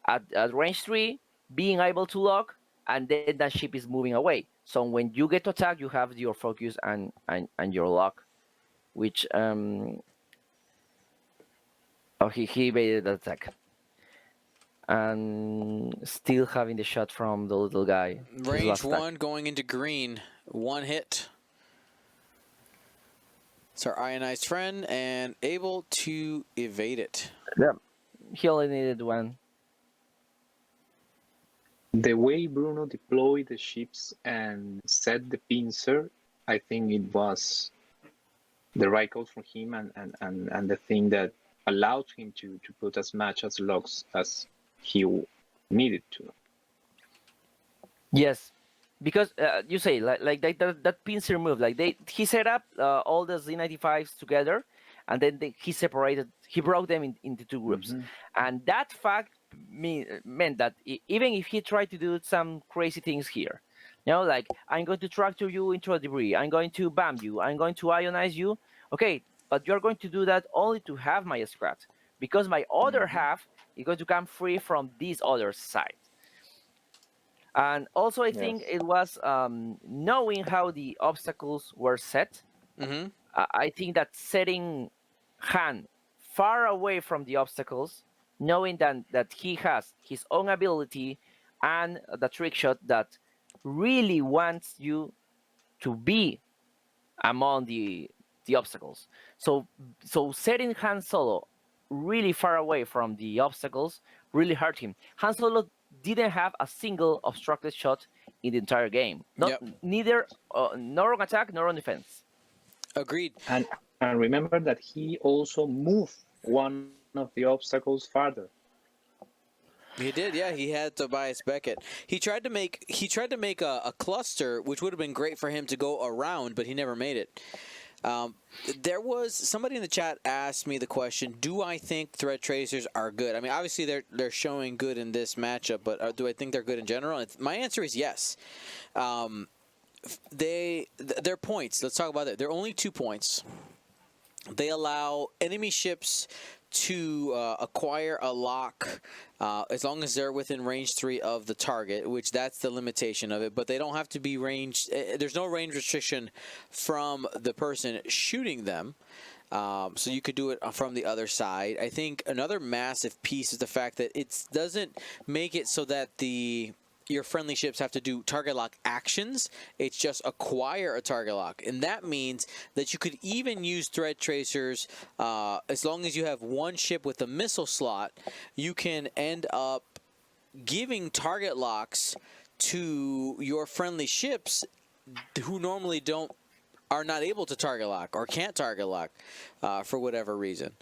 at range 3, being able to lock, and then that ship is moving away. So when you get to attack, you have your focus and your lock, which he evaded the attack, and still having the shot from the little guy. Range 1 going into green, 1 hit. It's our ionized friend and able to evade it. Yeah, he only needed 1. The way Bruno deployed the ships and set the pincer, I think it was the right call from him, and the thing that allowed him to put as much as logs as he needed to. Yes, because you say like that pincer move, like he set up all the Z95s together, and then he broke them into 2 groups, and that fact meant that even if he tried to do some crazy things here, like I'm going to tractor you into a debris, I'm going to bam you, I'm going to ionize you, okay, but you're going to do that only to have my scrat, because my other half is going to come free from this other side. And also, I think Yes. it was knowing how the obstacles were set. Mm-hmm. I think that setting Han far away from the obstacles, knowing that he has his own ability and the trick shot that really wants you to be among the obstacles. So setting Han Solo really far away from the obstacles really hurt him. Han Solo didn't have a single obstructed shot in the entire game. Not Yep. neither nor on attack nor on defense. Agreed. And remember that he also moved one of the obstacles farther. He did, yeah. He had Tobias Beckett. He tried to make a cluster, which would have been great for him to go around, but he never made it. There was somebody in the chat asked me the question: do I think thread tracers are good? I mean, obviously they're showing good in this matchup, but do I think they're good in general? My answer is yes. Their points. Let's talk about that. They're only 2 points. They allow enemy ships to acquire a lock as long as they're within range 3 of the target, which that's the limitation of it. But they don't have to be ranged. There's no range restriction from the person shooting them. So you could do it from the other side. I think another massive piece is the fact that it doesn't make it so that your friendly ships have to do target lock actions. It's just acquire a target lock. And that means that you could even use thread tracers as long as you have one ship with a missile slot. You can end up giving target locks to your friendly ships who normally are not able to target lock or can't target lock for whatever reason.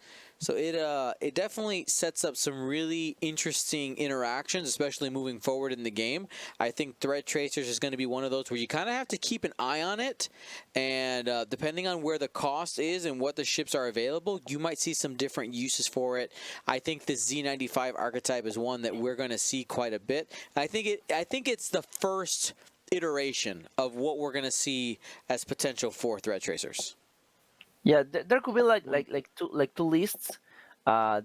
So it definitely sets up some really interesting interactions, especially moving forward in the game. I think Thread Tracers is going to be one of those where you kind of have to keep an eye on it, and depending on where the cost is and what the ships are available, you might see some different uses for it. I think the Z95 archetype is one that we're going to see quite a bit. I think it's the first iteration of what we're going to see as potential for Thread Tracers. Yeah, there could be like two lists.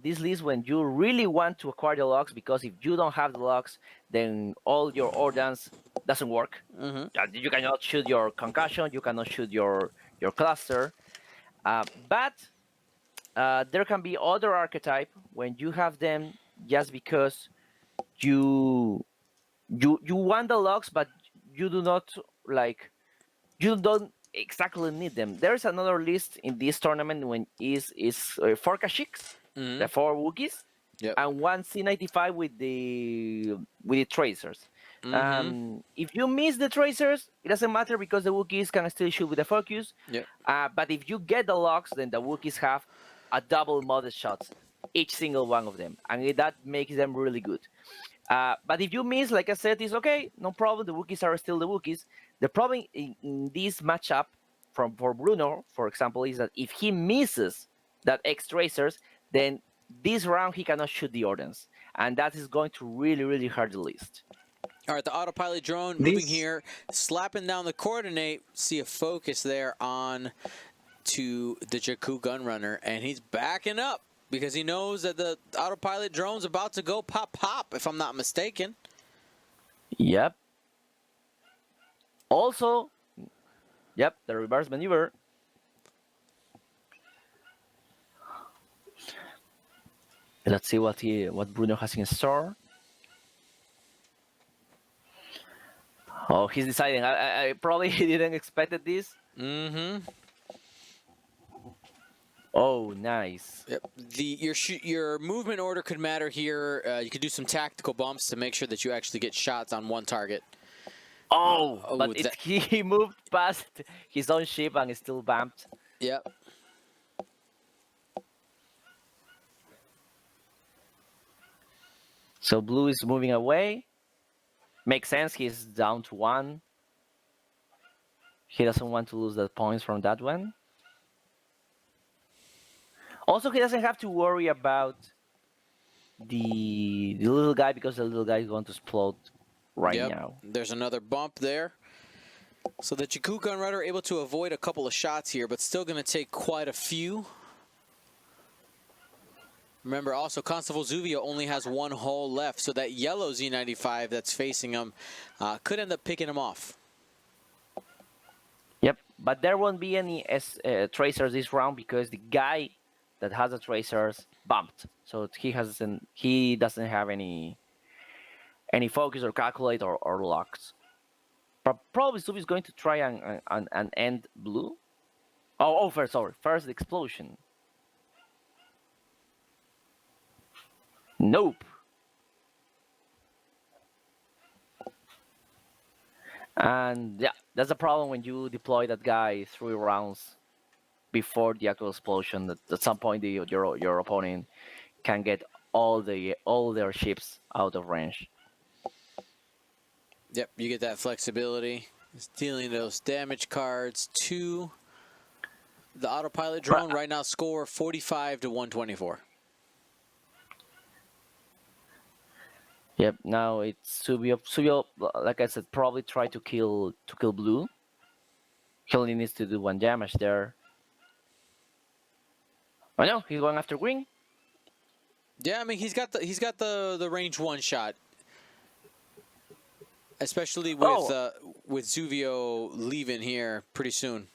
This list when you really want to acquire the locks, because if you don't have the locks, then all your ordnance doesn't work. Mm-hmm. You cannot shoot your concussion, you cannot shoot your cluster. But there can be other archetype when you have them just because you want the locks, but you do not you don't exactly need them. There's another list in this tournament when is 4 Kashyyyks, Mm-hmm. the 4 Wookiees, Yep. and 1 C95 with the tracers. Mm-hmm. If you miss the tracers, it doesn't matter because the Wookiees can still shoot with the focus. Yep. But if you get the locks, then the Wookiees have a double modded shots, each single one of them, and that makes them really good. But if you miss, like I said, it's okay, no problem. The Wookiees are still the Wookiees. The problem in this matchup for Bruno, for example, is that if he misses that X tracers, then this round he cannot shoot the ordnance, and that is going to really, really hurt the list. All right, the autopilot drone moving here, slapping down the coordinate. See a focus there on to the Jakku Gunrunner, and he's backing up because he knows that the autopilot drone's about to go pop, if I'm not mistaken. Yep. Also, yep, the reverse maneuver. Let's see what Bruno has in store. Oh, he's deciding. I probably didn't expect this. Mm-hmm. Oh, nice. Yep. Your movement order could matter here. You could do some tactical bumps to make sure that you actually get shots on one target. But he moved past his own ship and is still bumped. Yep. So blue is moving away. Makes sense. He's down to 1. He doesn't want to lose the points from that one. Also, he doesn't have to worry about the little guy because the little guy is going to explode right now. There's another bump there. So the Jakku Gunrunner able to avoid a couple of shots here, but still going to take quite a few. Remember, also, Constable Zuvio only has one hull left, so that yellow Z95 that's facing him could end up picking him off. Yep, but there won't be any tracers this round because the guy that has the tracers bumped, so he doesn't have any focus or calculate or locks. But probably Zuvio is going to try and end blue. First the explosion. Nope. And yeah, that's the problem when you deploy that guy 3 rounds before the actual explosion. That at some point your opponent can get all their ships out of range. Yep, you get that flexibility. Dealing those damage cards to the autopilot drone. Right now, score 45 to 124. Yep. Now it's Zuvio. Zuvio, like I said, probably try to kill blue. He only needs to do 1 damage there. Oh no, he's going after green. Yeah, I mean he's got the range 1 shot, especially with Zuvio leaving here pretty soon.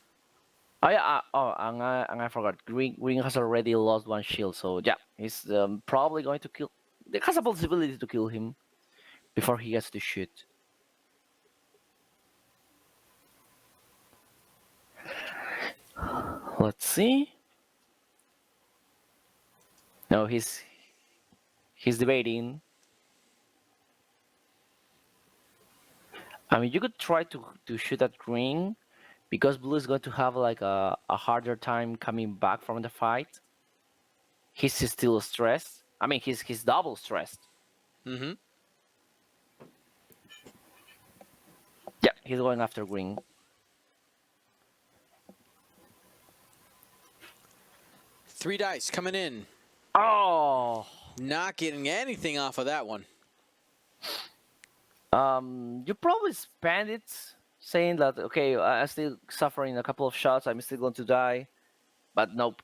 Oh yeah. And I forgot. Green has already lost 1 shield, so yeah, he's probably going to kill. There has a possibility to kill him before he gets to shoot. Let's see. No, he's debating. I mean, you could try to shoot at green because blue is going to have like a harder time coming back from the fight. He's still stressed. I mean, he's double stressed. Mm-hmm. Yeah, he's going after green. Three dice coming in. Oh! Not getting anything off of that one. You probably spend it saying that, okay, I'm still suffering a couple of shots, I'm still going to die. But nope.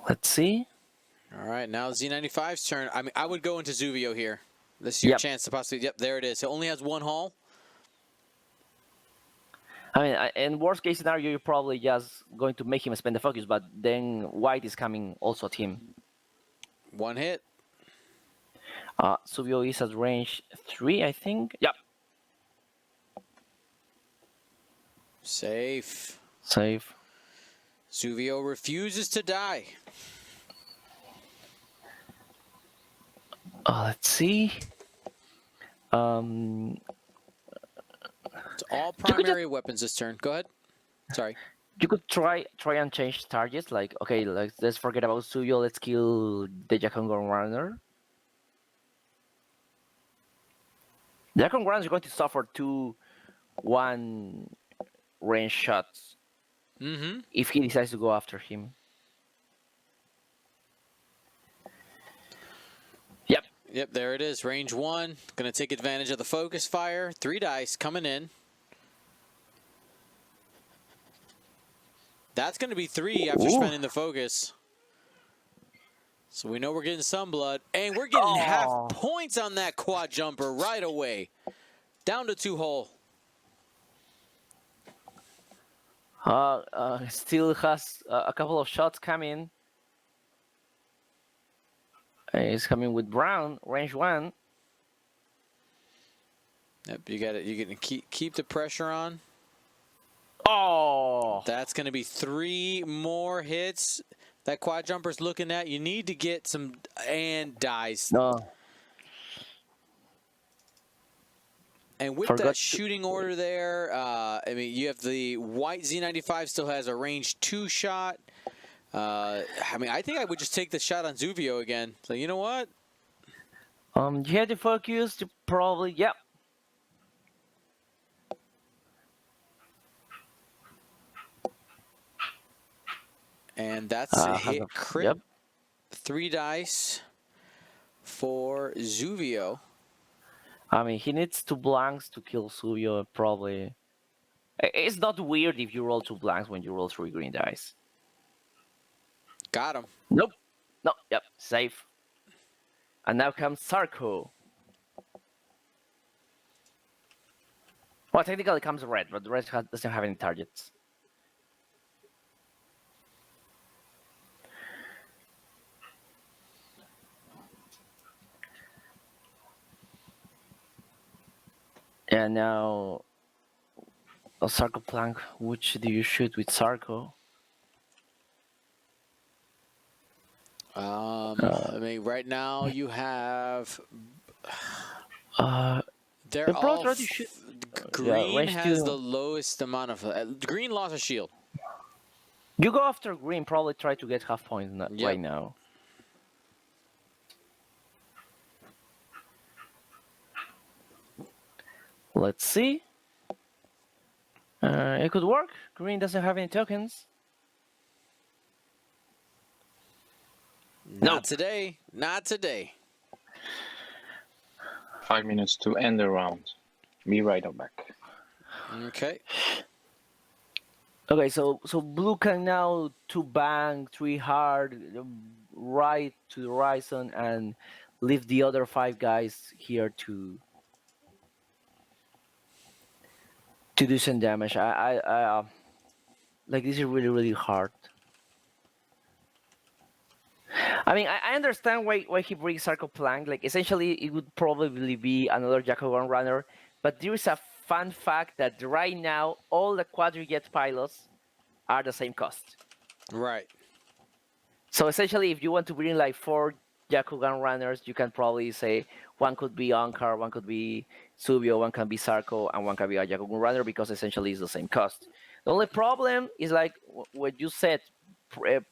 Let's see. All right, now Z95's turn. I mean, I would go into Zuvio here. This is your chance to possibly. Yep, there it is. It only has 1 hull. I mean, in worst case scenario, you're probably just going to make him spend the focus, but then white is coming also at him. 1 hit. Zuvio is at range 3, I think. Yep. Safe. Safe. Zuvio refuses to die. Let's see. It's all primary weapons this turn. Go ahead. Sorry. You could try and change targets. Like, okay, let's forget about Zuvio. Let's kill the Jakon runner. The Jakon runner is going to suffer 2 1 range shots. Mm-hmm. If he decides to go after him. Yep. Yep, there it is. Range 1. Going to take advantage of the focus fire. 3 dice coming in. That's going to be 3 after spending the focus. So we know we're getting some blood. And we're getting half points on that quad jumper right away. Down to 2 hull. Still has a couple of shots coming. He's coming with brown, range 1. Yep, you got it. You can keep the pressure on. Oh! That's going to be 3 more hits. That quad jumper's looking at. You need to get some and dies. No. And with that shooting order there, I mean, you have the white Z95 still has a range 2 shot. I mean, I think I would just take the shot on Zuvio again. So you know what? You had to focus to probably, yep. And that's a hit crit. Yep. 3 dice for Zuvio. I mean, he needs 2 blanks to kill Zuvio, probably. It's not weird if you roll 2 blanks when you roll 3 green dice. Got him. Nope. No. Yep. Safe. And now comes Sarko. Well, technically it comes red, but the red doesn't have any targets. And now, Sarko Plank, which do you shoot with Sarko? I mean, right now you have. They're the pros all. already shoot. Green has to... the lowest amount of. Green lost a shield. You go after green, probably try to get half points right now. Let's see. It could work. Green doesn't have any tokens. Not today. Not today. 5 minutes to end the round. Be right back. Okay. Okay, so blue can now 2 bang, 3 hard, right to the horizon, and leave the other 5 guys here to do some damage. I like, this is really hard. I mean, I understand why he brings Sarko Plank. Like, essentially, it would probably be another Jacoban runner, but there is a fun fact that right now all the quadrijet pilots are the same cost. Right. So essentially, if you want to bring like 4 Jacoban runners, you can probably say one could be Ankar, one could be Subio, one can be Sarko, and one can be a Jacoban runner, because essentially it's the same cost. The only problem is, like what you said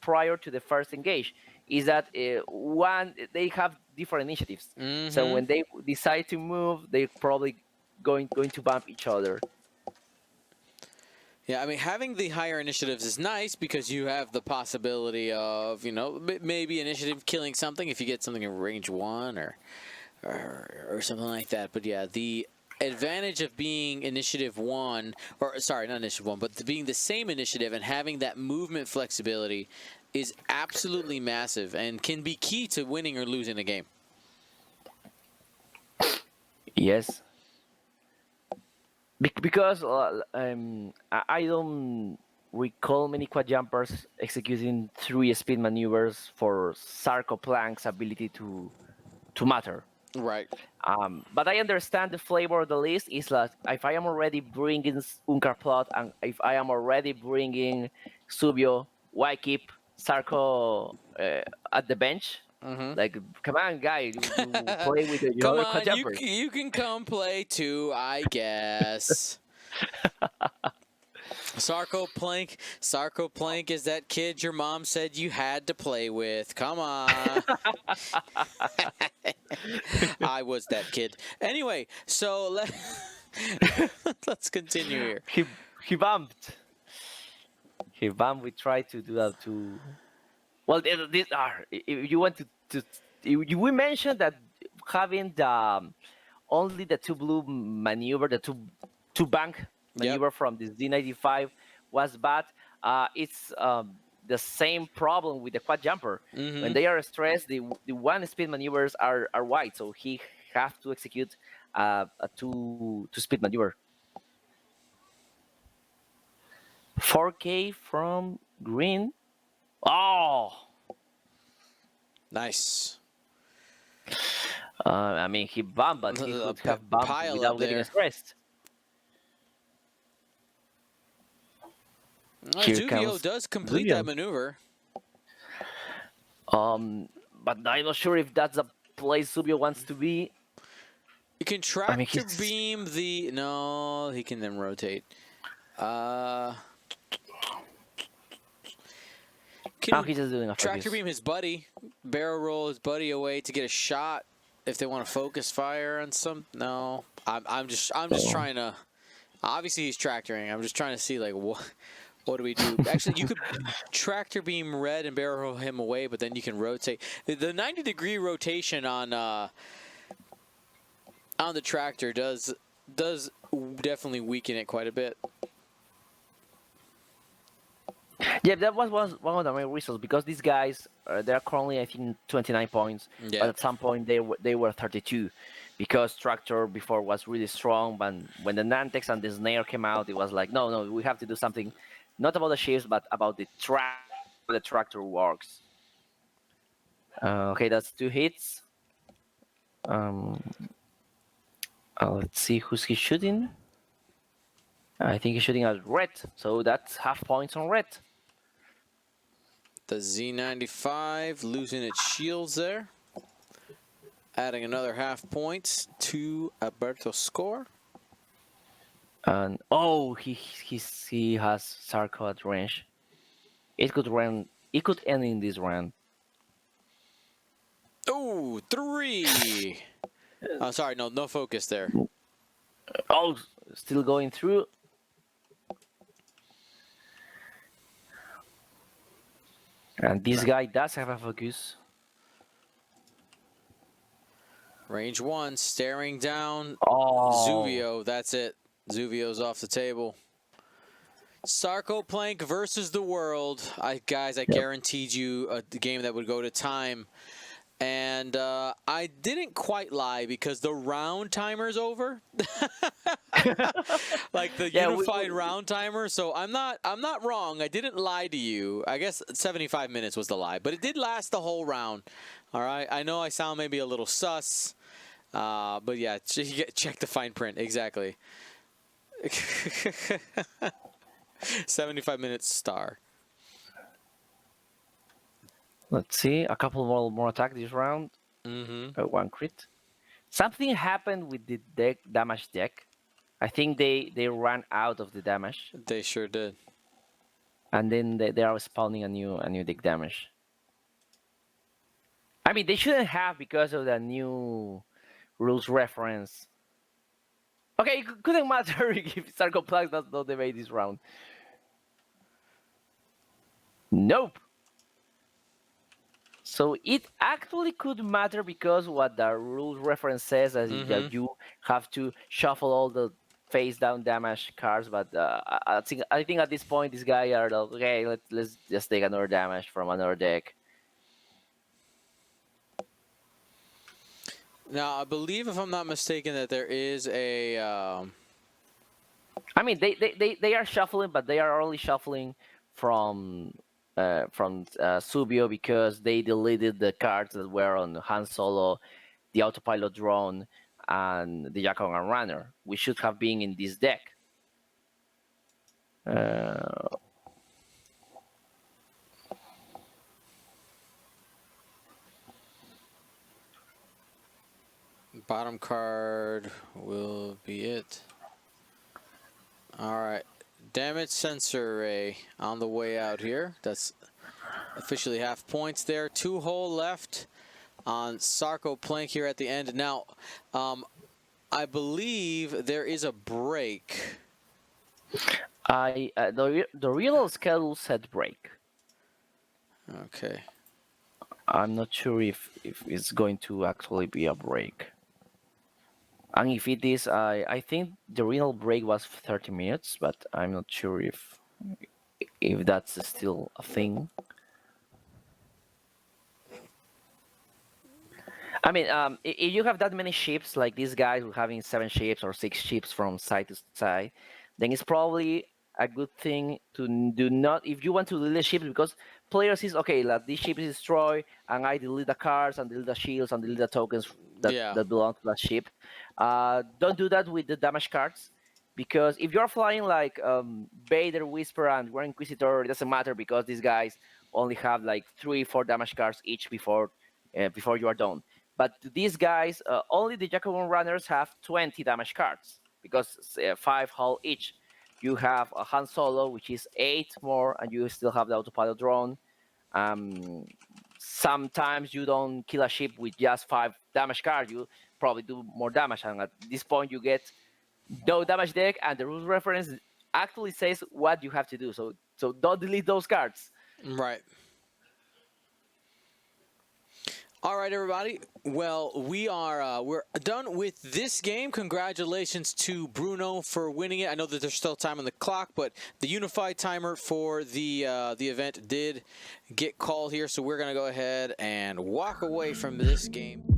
prior to the first engage, is that they have different initiatives. Mm-hmm. So when they decide to move, they're probably going to bump each other. Yeah, I mean, having the higher initiatives is nice because you have the possibility of, maybe initiative killing something if you get something in range 1 or something like that. But yeah, the advantage of being initiative 1, or sorry, not initiative 1, but being the same initiative and having that movement flexibility is absolutely massive and can be key to winning or losing a game. Yes. Because I don't recall many quad jumpers executing 3 speed maneuvers for Sarko Plank's ability to matter. Right. But I understand the flavor of the list is like, if I am already bringing Unkar Plot, and if I am already bringing Subio, why keep Sarko at the bench? Mm-hmm. Like, come on, guy, you play with your Come other on, quad jumpers. you can come play too, I guess. Sarko Plank is that kid your mom said you had to play with. Come on. I was that kid. Anyway, so let's continue here. He bumped. We tried to do that too. Well, these are. If you want to we mentioned that having the only the 2 blue maneuver, the two bank maneuver from this D95 was bad. It's the same problem with the quad jumper. Mm-hmm. When they are stressed, the 1 speed maneuvers are wide, so he have to execute a 2 speed maneuver. 4K from green. Oh, nice. I mean, he bumped, but he could have bumped without getting stressed. Zubio does complete that maneuver. But I'm not sure if that's the place Zubio wants to be. You can tractor beam the... No, he can then rotate. He's just doing a tractor beam his buddy, barrel roll his buddy away to get a shot if they want to focus fire on some. No, I'm just trying to. Obviously he's tractoring. I'm just trying to see like what do we do? Actually, you could tractor beam red and barrel roll him away, but then you can rotate. The 90-degree rotation on the tractor does definitely weaken it quite a bit. Yeah, that was one of the main reasons because these guys they're currently I think 29 points, Yeah. but at some point they were 32, because Tractor before was really strong, but when the Nantex and the Snare came out, it was like no, we have to do something, not about the shifts but about the track, how the Tractor works. Okay, that's 2 hits. Um, let's see who's he shooting. I think he's shooting at red, so that's half points on red. The Z95 losing its shields there. Adding another half points to Alberto's score. And he has Sarko at range. It could run. It could end in this round. Oh, 3. Oh, sorry, no focus there. Oh, still going through. And this guy does have a focus. Range 1, staring down. Oh, Zuvio, that's it. Zuvio's off the table. Sarko Plank versus the world. Guys, I guaranteed you a game that would go to time. And I didn't quite lie because the round timer's over. Like the unified round timer. So I'm not wrong. I didn't lie to you. I guess 75 minutes was the lie, but it did last the whole round. All right. I know I sound maybe a little sus, but yeah, check the fine print exactly. 75 minutes star. let's see. A couple more attack this round. One crit. Something happened with the damage deck. I think they ran out of the damage, They sure did. and then they are spawning a new deck damage. I mean, they shouldn't have because of the new rules reference. Okay, it couldn't matter if Sarko Plague does not evade this round. Nope. So it actually could matter because what the rules reference says is that you have to shuffle all the face down damage cards. But I think at this point this guy are like, okay, let's just take another damage from another deck. Now I believe, if I'm not mistaken, that there is a. I mean, they are shuffling, but they are only shuffling from Subio because they deleted the cards that were on Han Solo, the autopilot drone, and the Yakugan Runner. We should have been in this deck. Bottom card will be it. All right. Damage sensor array on the way out here. That's officially half points there. 2 hole left on Sarko Plank here at the end. Now, I believe there is a break. The real schedule said break. Okay. I'm not sure if it's going to actually be a break. And if it is, I think the real break was 30 minutes, but I'm not sure if that's still a thing. I mean, if you have that many ships, like these guys who having 7 ships or 6 ships from side to side, then it's probably a good thing to do not, if you want to delete ships, because players is, okay, like this ship is destroyed, and I delete the cards, and delete the shields, and delete the tokens that belong to that ship. Don't do that with the damage cards, because if you're flying like Vader, Whisper, and Grand Inquisitor, it doesn't matter, because these guys only have like 3-4 damage cards each before you are done. But these guys, only the Yakugan runners have 20 damage cards, because 5 hull each. You have a Han Solo, which is 8 more, and you still have the autopilot drone. Sometimes you don't kill a ship with just 5 damage cards. You probably do more damage, and at this point you get no damage deck, and the rules reference actually says what you have to do. So don't delete those cards. Right. All right, everybody. Well, we're done with this game. Congratulations to Bruno for winning it. I know that there's still time on the clock, but the unified timer for the event did get called here, so we're gonna go ahead and walk away from this game.